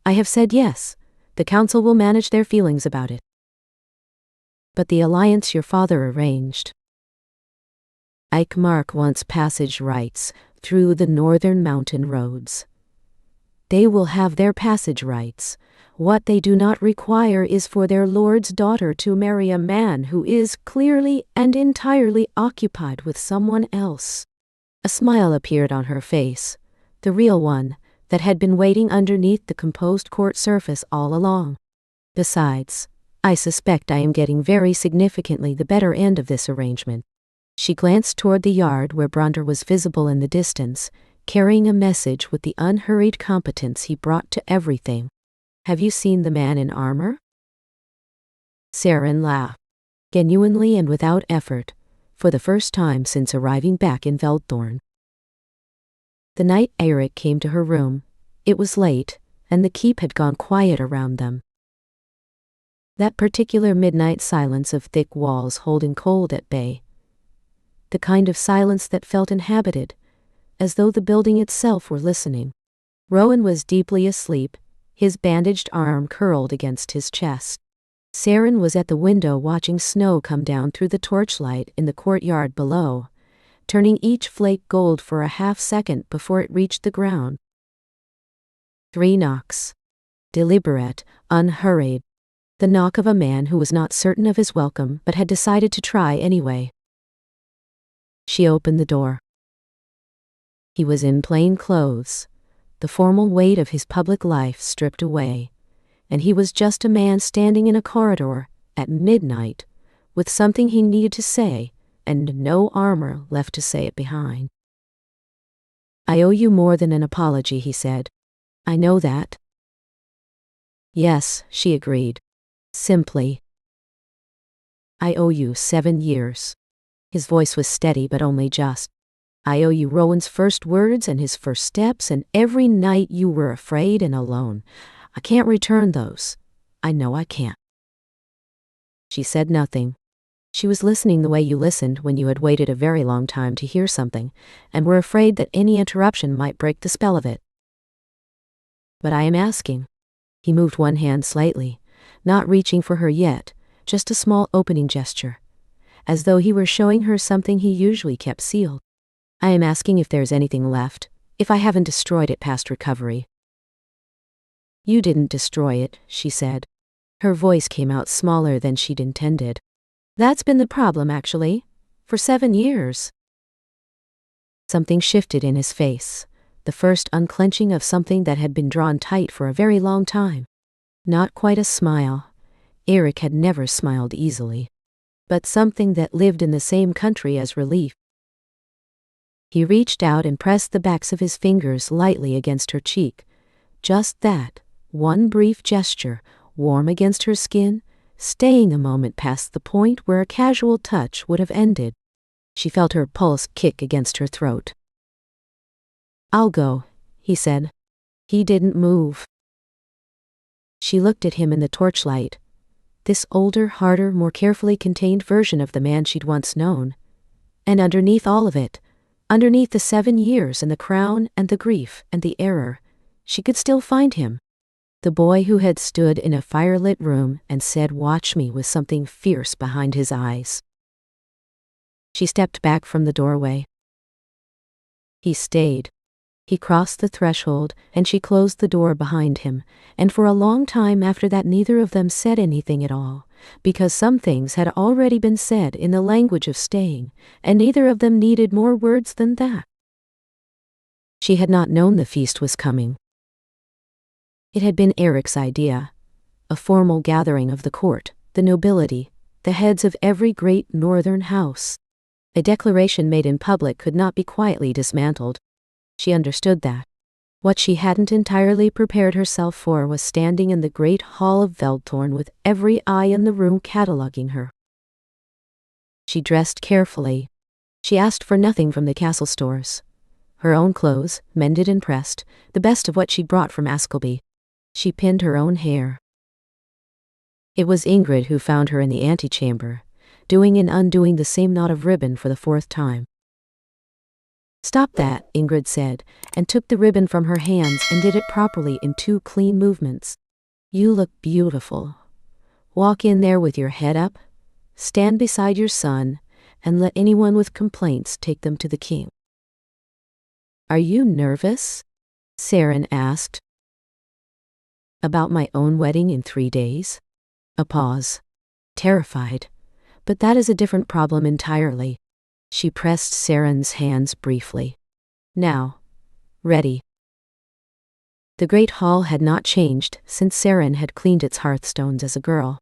I have said yes. The council will manage their feelings about it." "But the alliance your father arranged." "Eichmark wants passage rights through the northern mountain roads. They will have their passage rights. What they do not require is for their lord's daughter to marry a man who is clearly and entirely occupied with someone else." A smile appeared on her face, the real one that had been waiting underneath the composed court surface all along. "Besides, I suspect I am getting very significantly the better end of this arrangement." She glanced toward the yard where Brander was visible in the distance, carrying a message with the unhurried competence he brought to everything. "Have you seen the man in armor?" Saren laughed, genuinely and without effort, for the first time since arriving back in Veldthorn. The night Eirik came to her room, it was late, and the keep had gone quiet around them. That particular midnight silence of thick walls holding cold at bay. The kind of silence that felt inhabited, as though the building itself were listening. Rowan was deeply asleep, his bandaged arm curled against his chest. Saren was at the window watching snow come down through the torchlight in the courtyard below, turning each flake gold for a half-second before it reached the ground. 3 knocks. Deliberate, unhurried. The knock of a man who was not certain of his welcome but had decided to try anyway. She opened the door. He was in plain clothes, the formal weight of his public life stripped away, and he was just a man standing in a corridor at midnight with something he needed to say and no armor left to say it behind. "I owe you more than an apology," he said. "I know that." "Yes," she agreed. Simply. "I owe you 7 years. His voice was steady but only just. "I owe you Rowan's first words and his first steps and every night you were afraid and alone. I can't return those. I know I can't." She said nothing. She was listening the way you listened when you had waited a very long time to hear something and were afraid that any interruption might break the spell of it. "But I am asking." He moved one hand slightly, not reaching for her yet, just a small opening gesture, as though he were showing her something he usually kept sealed. "I am asking if there's anything left, if I haven't destroyed it past recovery." "You didn't destroy it," she said. Her voice came out smaller than she'd intended. "That's been the problem, actually, for 7 years." Something shifted in his face, the first unclenching of something that had been drawn tight for a very long time. Not quite a smile. Eirik had never smiled easily. But something that lived in the same country as relief. He reached out and pressed the backs of his fingers lightly against her cheek. Just that, one brief gesture, warm against her skin, staying a moment past the point where a casual touch would have ended. She felt her pulse kick against her throat. "I'll go," he said. He didn't move. She looked at him in the torchlight. This older, harder, more carefully contained version of the man she'd once known. And underneath all of it, underneath the 7 years and the crown and the grief and the error, she could still find him. The boy who had stood in a firelit room and said, "Watch me," with something fierce behind his eyes. She stepped back from the doorway. He stayed. He crossed the threshold, and she closed the door behind him, and for a long time after that neither of them said anything at all, because some things had already been said in the language of staying, and neither of them needed more words than that. She had not known the feast was coming. It had been Eric's idea, a formal gathering of the court, the nobility, the heads of every great northern house. A declaration made in public could not be quietly dismantled. She understood that. What she hadn't entirely prepared herself for was standing in the great hall of Veldthorn with every eye in the room cataloguing her. She dressed carefully. She asked for nothing from the castle stores. Her own clothes, mended and pressed, the best of what she'd brought from Askelby. She pinned her own hair. It was Ingrid who found her in the antechamber, doing and undoing the same knot of ribbon for the 4th time. "Stop that," Ingrid said, and took the ribbon from her hands and did it properly in 2 clean movements. "You look beautiful. Walk in there with your head up, stand beside your son, and let anyone with complaints take them to the king." "Are you nervous?" Saren asked. "About my own wedding in 3 days?" A pause. "Terrified. But that is a different problem entirely." She pressed Saren's hands briefly. "Now. Ready." The great hall had not changed since Saren had cleaned its hearthstones as a girl.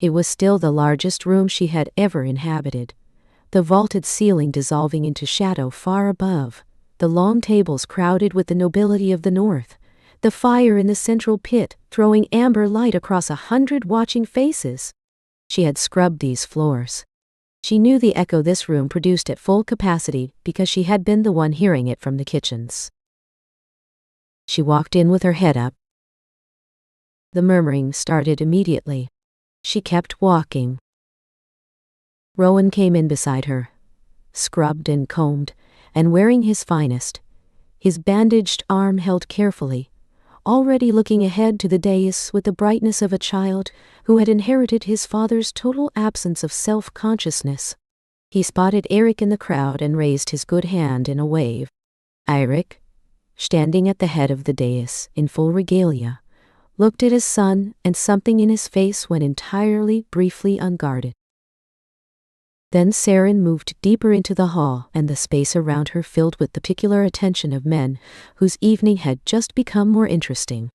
It was still the largest room she had ever inhabited, the vaulted ceiling dissolving into shadow far above, the long tables crowded with the nobility of the north, the fire in the central pit throwing amber light across 100 watching faces. She had scrubbed these floors. She knew the echo this room produced at full capacity because she had been the one hearing it from the kitchens. She walked in with her head up. The murmuring started immediately. She kept walking. Rowan came in beside her, scrubbed and combed, and wearing his finest, his bandaged arm held carefully, already looking ahead to the dais with the brightness of a child who had inherited his father's total absence of self-consciousness. He spotted Eric in the crowd and raised his good hand in a wave. Eric, standing at the head of the dais in full regalia, looked at his son, and something in his face went entirely, briefly unguarded. Then Saren moved deeper into the hall, and the space around her filled with the particular attention of men whose evening had just become more interesting.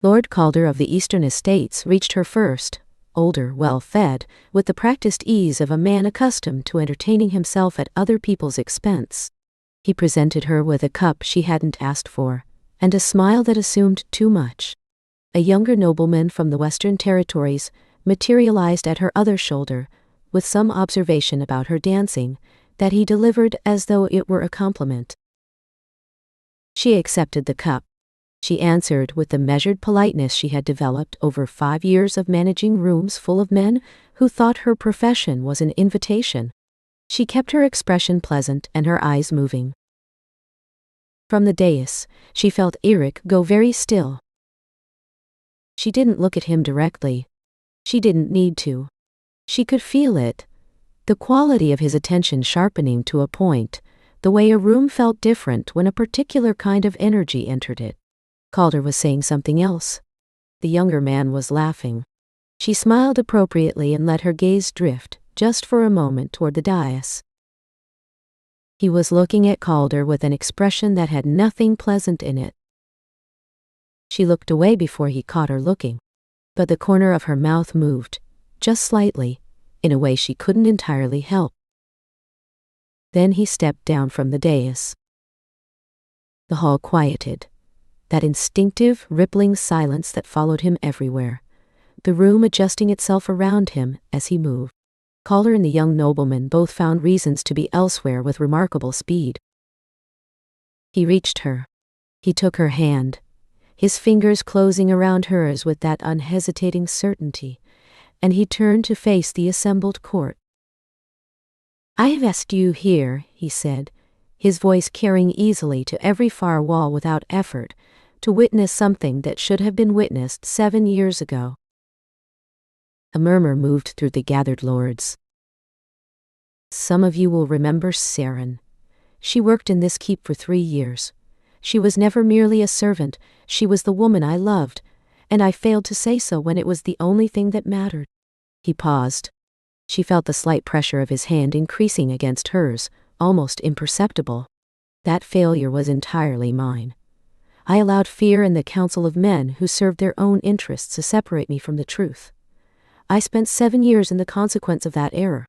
Lord Calder of the Eastern Estates reached her first, older, well-fed, with the practiced ease of a man accustomed to entertaining himself at other people's expense. He presented her with a cup she hadn't asked for, and a smile that assumed too much. A younger nobleman from the Western Territories materialized at her other shoulder, with some observation about her dancing that he delivered as though it were a compliment. She accepted the cup. She answered with the measured politeness she had developed over 5 years of managing rooms full of men who thought her profession was an invitation. She kept her expression pleasant and her eyes moving. From the dais, she felt Eric go very still. She didn't look at him directly. She didn't need to. She could feel it, the quality of his attention sharpening to a point, the way a room felt different when a particular kind of energy entered it. Calder was saying something else. The younger man was laughing. She smiled appropriately and let her gaze drift, just for a moment, toward the dais. He was looking at Calder with an expression that had nothing pleasant in it. She looked away before he caught her looking, but the corner of her mouth moved, just slightly, in a way she couldn't entirely help. Then he stepped down from the dais. The hall quieted, that instinctive, rippling silence that followed him everywhere, the room adjusting itself around him as he moved. Calder and the young nobleman both found reasons to be elsewhere with remarkable speed. He reached her. He took her hand, his fingers closing around hers with that unhesitating certainty, and he turned to face the assembled court. "I have asked you here," he said, his voice carrying easily to every far wall without effort, "to witness something that should have been witnessed 7 years ago." A murmur moved through the gathered lords. "Some of you will remember Saren. She worked in this keep for 3 years. She was never merely a servant, she was the woman I loved, and I failed to say so when it was the only thing that mattered." He paused. She felt the slight pressure of his hand increasing against hers, almost imperceptible. "That failure was entirely mine. I allowed fear and the counsel of men who served their own interests to separate me from the truth. I spent 7 years in the consequence of that error."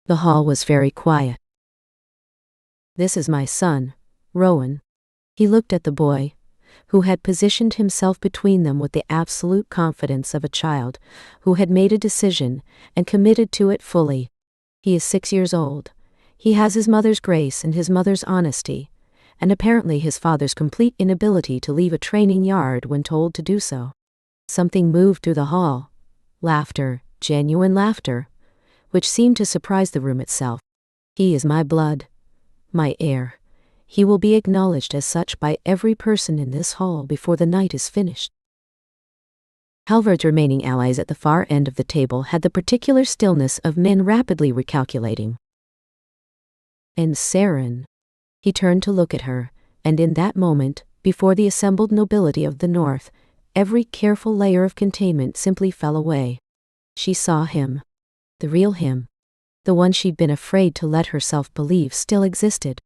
The hall was very quiet. "This is my son, Rowan." He looked at the boy, who had positioned himself between them with the absolute confidence of a child who had made a decision and committed to it fully. "He is 6 years old. He has his mother's grace and his mother's honesty, and apparently his father's complete inability to leave a training yard when told to do so." Something moved through the hall. Laughter, genuine laughter, which seemed to surprise the room itself. "He is my blood, my heir. He will be acknowledged as such by every person in this hall before the night is finished." Halvard's remaining allies at the far end of the table had the particular stillness of men rapidly recalculating. "And Saren." He turned to look at her, and in that moment, before the assembled nobility of the north, every careful layer of containment simply fell away. She saw him. The real him. The one she'd been afraid to let herself believe still existed.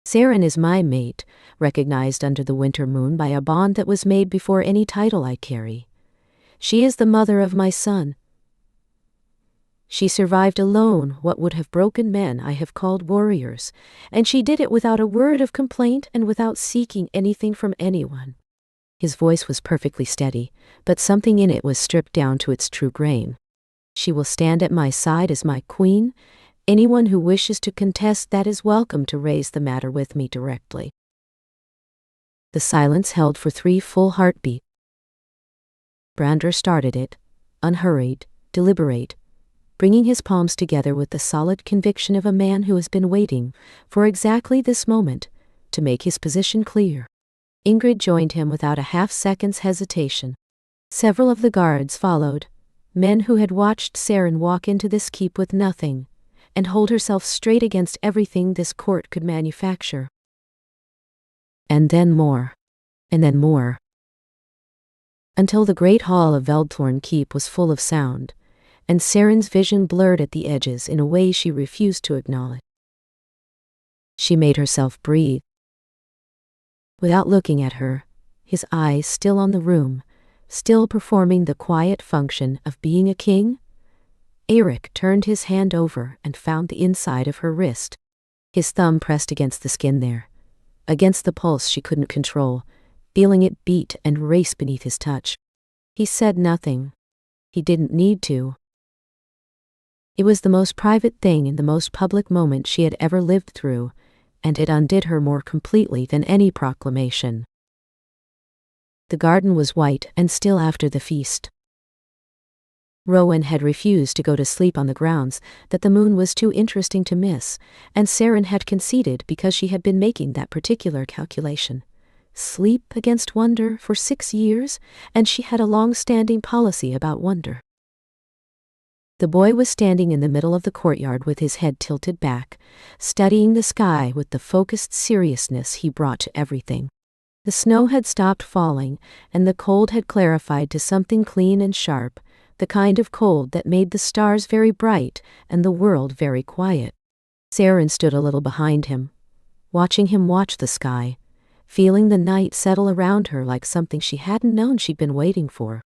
"Saren is my mate, recognized under the winter moon by a bond that was made before any title I carry. She is the mother of my son. She survived alone what would have broken men I have called warriors, and she did it without a word of complaint and without seeking anything from anyone." His voice was perfectly steady, but something in it was stripped down to its true grain. "She will stand at my side as my queen. Anyone who wishes to contest that is welcome to raise the matter with me directly." The silence held for 3 full heartbeats. Brander started it, unhurried, deliberate, bringing his palms together with the solid conviction of a man who has been waiting for exactly this moment to make his position clear. Ingrid joined him without a half-second's hesitation. Several of the guards followed, men who had watched Saren walk into this keep with nothing, and hold herself straight against everything this court could manufacture. And then more. And then more. Until the great hall of Veldthorn Keep was full of sound, and Saren's vision blurred at the edges in a way she refused to acknowledge. She made herself breathe. Without looking at her, his eyes still on the room, still performing the quiet function of being a king, Eric turned his hand over and found the inside of her wrist. His thumb pressed against the skin there, against the pulse she couldn't control, feeling it beat and race beneath his touch. He said nothing. He didn't need to. It was the most private thing in the most public moment she had ever lived through, and it undid her more completely than any proclamation. The garden was white and still after the feast. Rowan had refused to go to sleep on the grounds that the moon was too interesting to miss, and Saren had conceded because she had been making that particular calculation. Sleep against wonder for 6 years, and she had a long-standing policy about wonder. The boy was standing in the middle of the courtyard with his head tilted back, studying the sky with the focused seriousness he brought to everything. The snow had stopped falling, and the cold had clarified to something clean and sharp, the kind of cold that made the stars very bright and the world very quiet. Saren stood a little behind him, watching him watch the sky, feeling the night settle around her like something she hadn't known she'd been waiting for.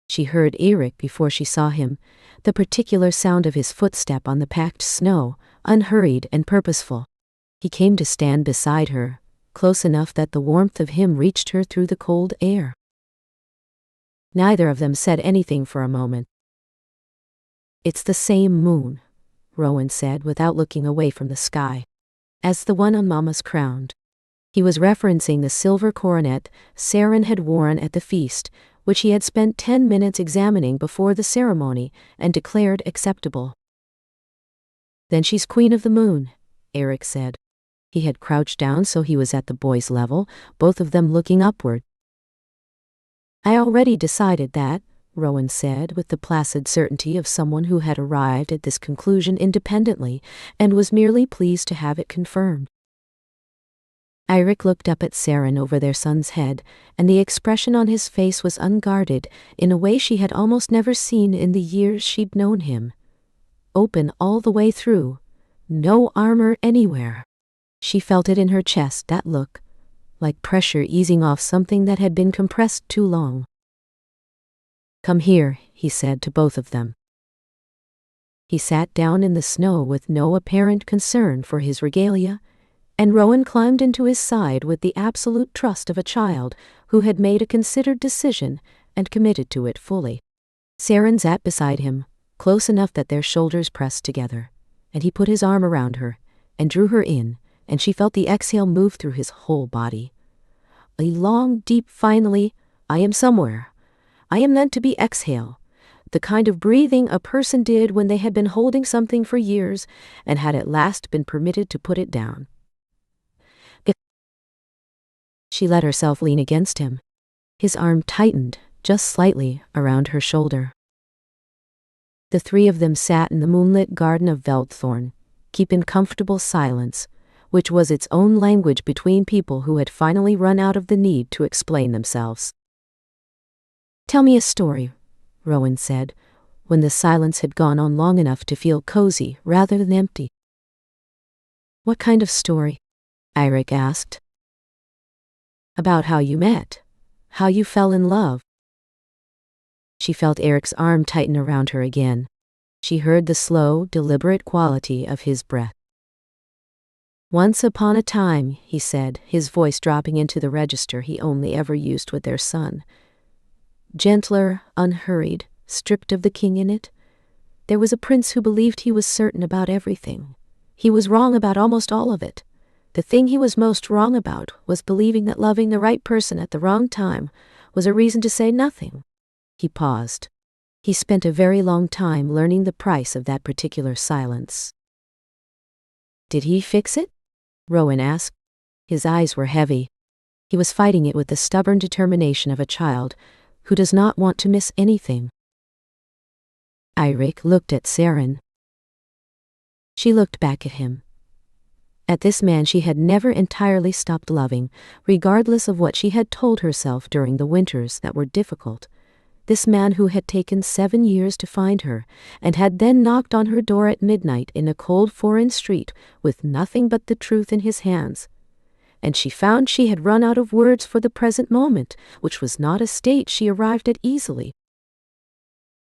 She heard Eric before she saw him, the particular sound of his footstep on the packed snow, unhurried and purposeful. He came to stand beside her, close enough that the warmth of him reached her through the cold air. Neither of them said anything for a moment. "It's the same moon," Rowan said without looking away from the sky, "as the one on Mama's crown." He was referencing the silver coronet Saren had worn at the feast, which he had spent 10 minutes examining before the ceremony and declared acceptable. "Then she's Queen of the Moon," Eric said. He had crouched down so he was at the boy's level, both of them looking upward. "I already decided that," Rowan said with the placid certainty of someone who had arrived at this conclusion independently and was merely pleased to have it confirmed. Eirik looked up at Saren over their son's head, and the expression on his face was unguarded in a way she had almost never seen in the years she'd known him. Open all the way through. No armor anywhere. She felt it in her chest, that look, like pressure easing off something that had been compressed too long. "Come here," he said to both of them. He sat down in the snow with no apparent concern for his regalia, and Rowan climbed into his side with the absolute trust of a child who had made a considered decision and committed to it fully. Saren sat beside him, close enough that their shoulders pressed together, and he put his arm around her and drew her in, and she felt the exhale move through his whole body. A long, deep, finally, "I am somewhere. I am meant to be" exhale, the kind of breathing a person did when they had been holding something for years and had at last been permitted to put it down. She let herself lean against him. His arm tightened, just slightly, around her shoulder. The three of them sat in the moonlit garden of Veldthorn, keeping comfortable silence, which was its own language between people who had finally run out of the need to explain themselves. "Tell me a story," Rowan said, when the silence had gone on long enough to feel cozy rather than empty. "What kind of story?" Eirik asked. "About how you met, how you fell in love." She felt Eric's arm tighten around her again. She heard the slow, deliberate quality of his breath. "Once upon a time," he said, his voice dropping into the register he only ever used with their son. Gentler, unhurried, stripped of the king in it. "There was a prince who believed he was certain about everything. He was wrong about almost all of it. The thing he was most wrong about was believing that loving the right person at the wrong time was a reason to say nothing." He paused. He spent a very long time learning the price of that particular silence. "Did he fix it?" Rowan asked. His eyes were heavy. He was fighting it with the stubborn determination of a child who does not want to miss anything. Eirik looked at Saren. She looked back at him. At this man she had never entirely stopped loving, regardless of what she had told herself during the winters that were difficult. This man who had taken 7 years to find her, and had then knocked on her door at midnight in a cold foreign street with nothing but the truth in his hands. And she found she had run out of words for the present moment, which was not a state she arrived at easily.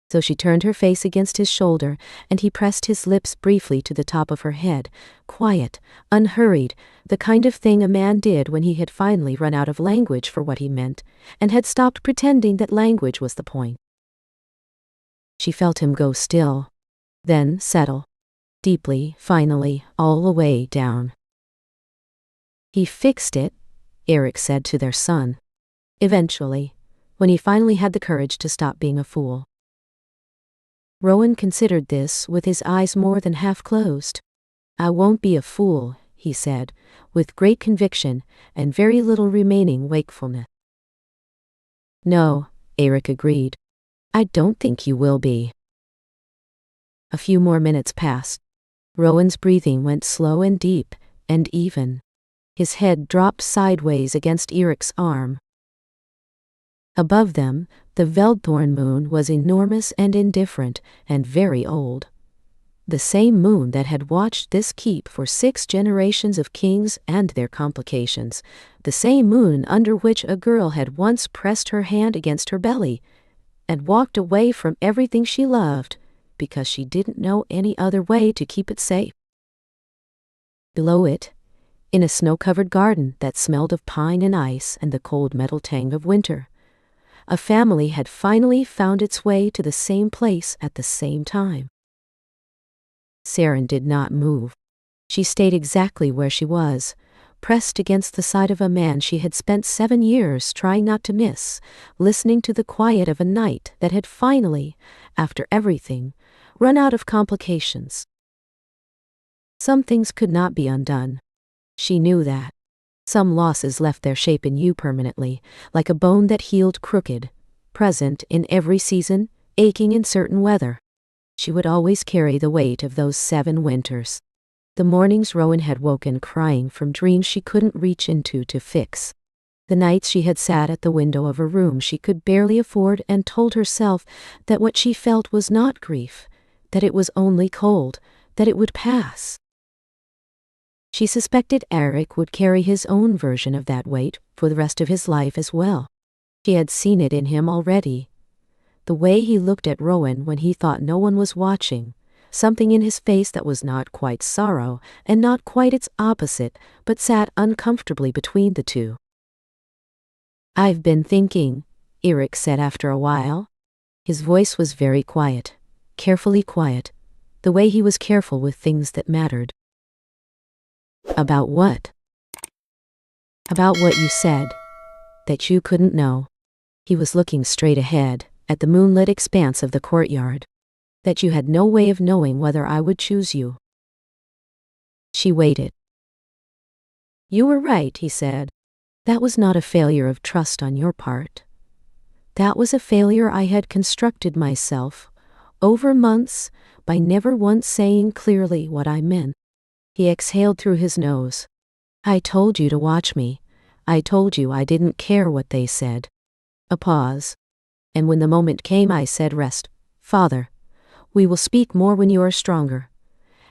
So she turned her face against his shoulder, and he pressed his lips briefly to the top of her head, quiet, unhurried, the kind of thing a man did when he had finally run out of language for what he meant, and had stopped pretending that language was the point. She felt him go still, then settle, deeply, finally, all the way down. "He fixed it," Eric said to their son. "Eventually, when he finally had the courage to stop being a fool." Rowan considered this with his eyes more than half closed. "I won't be a fool," he said, with great conviction and very little remaining wakefulness. "No," Eric agreed. "I don't think you will be." A few more minutes passed. Rowan's breathing went slow and deep and even. His head dropped sideways against Eric's arm. Above them, the Veldthorn moon was enormous and indifferent and very old. The same moon that had watched this keep for 6 generations of kings and their complications. The same moon under which a girl had once pressed her hand against her belly and walked away from everything she loved because she didn't know any other way to keep it safe. Below it, in a snow-covered garden that smelled of pine and ice and the cold metal tang of winter, a family had finally found its way to the same place at the same time. Saren did not move. She stayed exactly where she was, pressed against the side of a man she had spent 7 years trying not to miss, listening to the quiet of a night that had finally, after everything, run out of complications. Some things could not be undone. She knew that. Some losses left their shape in you permanently, like a bone that healed crooked, present in every season, aching in certain weather. She would always carry the weight of those 7 winters. The mornings Rowan had woken crying from dreams she couldn't reach into to fix. The nights she had sat at the window of a room she could barely afford and told herself that what she felt was not grief, that it was only cold, that it would pass. She suspected Eric would carry his own version of that weight for the rest of his life as well. She had seen it in him already. The way he looked at Rowan when he thought no one was watching, something in his face that was not quite sorrow and not quite its opposite, but sat uncomfortably between the two. "I've been thinking," Eric said after a while. His voice was very quiet, carefully quiet, the way he was careful with things that mattered. "About what?" "About what you said, that you couldn't know." He was looking straight ahead, at the moonlit expanse of the courtyard. "That you had no way of knowing whether I would choose you." She waited. "You were right," he said. "That was not a failure of trust on your part. That was a failure I had constructed myself, over months, by never once saying clearly what I meant." He exhaled through his nose. "I told you to watch me. I told you I didn't care what they said." A pause. "And when the moment came I said, 'Rest, Father. We will speak more when you are stronger.'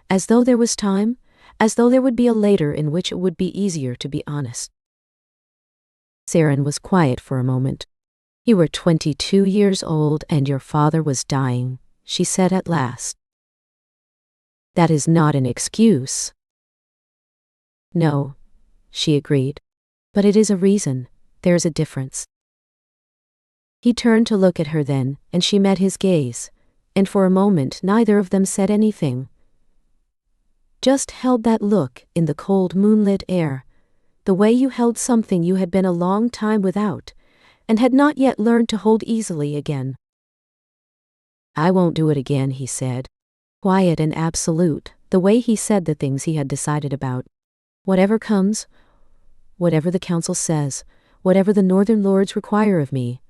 As though there was time, as though there would be a later in which it would be easier to be honest." Saren was quiet for a moment. "You were 22 years old and your father was dying," she said at last. "That is not an excuse." "No," she agreed. "But it is a reason. There's a difference." He turned to look at her then, and she met his gaze, and for a moment neither of them said anything. Just held that look in the cold moonlit air, the way you held something you had been a long time without, and had not yet learned to hold easily again. "I won't do it again," he said. Quiet and absolute, the way he said the things he had decided about. "Whatever comes, whatever the council says, whatever the Northern Lords require of me,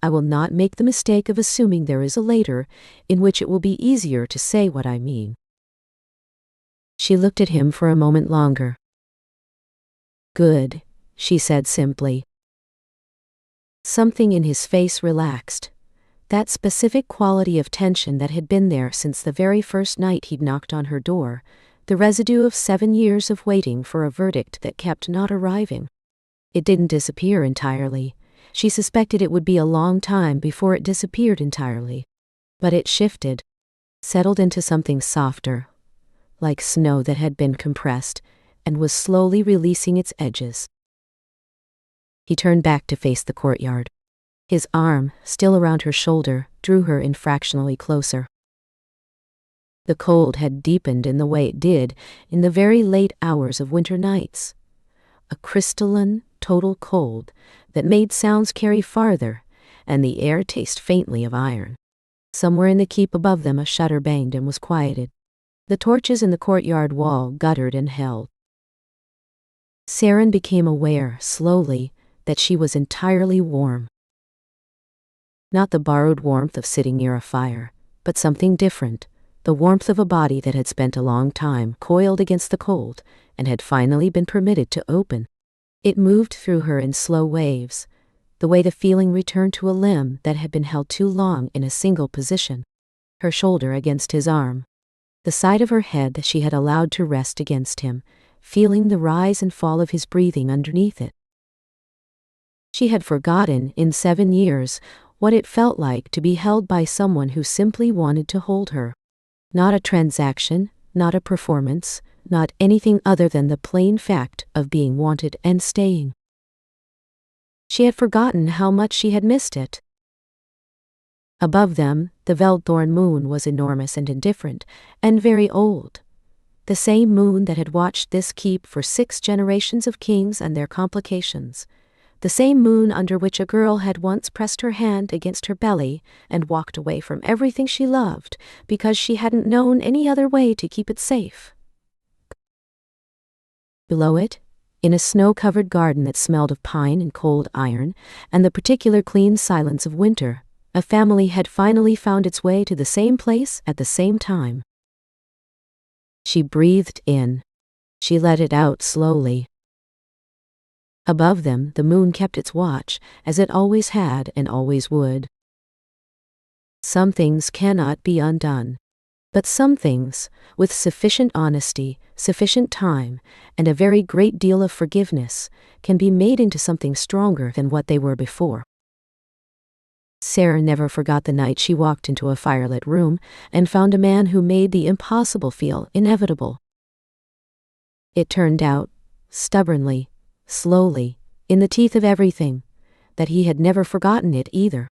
I will not make the mistake of assuming there is a later in which it will be easier to say what I mean." She looked at him for a moment longer. "Good," she said simply. Something in his face relaxed. That specific quality of tension that had been there since the very first night he'd knocked on her door, the residue of 7 years of waiting for a verdict that kept not arriving. It didn't disappear entirely. She suspected it would be a long time before it disappeared entirely. But it shifted, settled into something softer, like snow that had been compressed, and was slowly releasing its edges. He turned back to face the courtyard. His arm, still around her shoulder, drew her infractionally closer. The cold had deepened in the way it did in the very late hours of winter nights. A crystalline, total cold that made sounds carry farther, and the air taste faintly of iron. Somewhere in the keep above them a shutter banged and was quieted. The torches in the courtyard wall guttered and held. Saren became aware, slowly, that she was entirely warm. Not the borrowed warmth of sitting near a fire, but something different, the warmth of a body that had spent a long time coiled against the cold and had finally been permitted to open. It moved through her in slow waves, the way the feeling returned to a limb that had been held too long in a single position, her shoulder against his arm, the side of her head that she had allowed to rest against him, feeling the rise and fall of his breathing underneath it. She had forgotten, in 7 years, what it felt like to be held by someone who simply wanted to hold her. Not a transaction, not a performance, not anything other than the plain fact of being wanted and staying. She had forgotten how much she had missed it. Above them, the Veldthorn moon was enormous and indifferent, and very old. The same moon that had watched this keep for 6 generations of kings and their complications. The same moon under which a girl had once pressed her hand against her belly and walked away from everything she loved because she hadn't known any other way to keep it safe. Below it, in a snow-covered garden that smelled of pine and cold iron and the particular clean silence of winter, a family had finally found its way to the same place at the same time. She breathed in. She let it out slowly. Above them, the moon kept its watch, as it always had and always would. Some things cannot be undone. But some things, with sufficient honesty, sufficient time, and a very great deal of forgiveness, can be made into something stronger than what they were before. Sarah never forgot the night she walked into a firelit room and found a man who made the impossible feel inevitable. It turned out, stubbornly, slowly, in the teeth of everything, that he had never forgotten it either.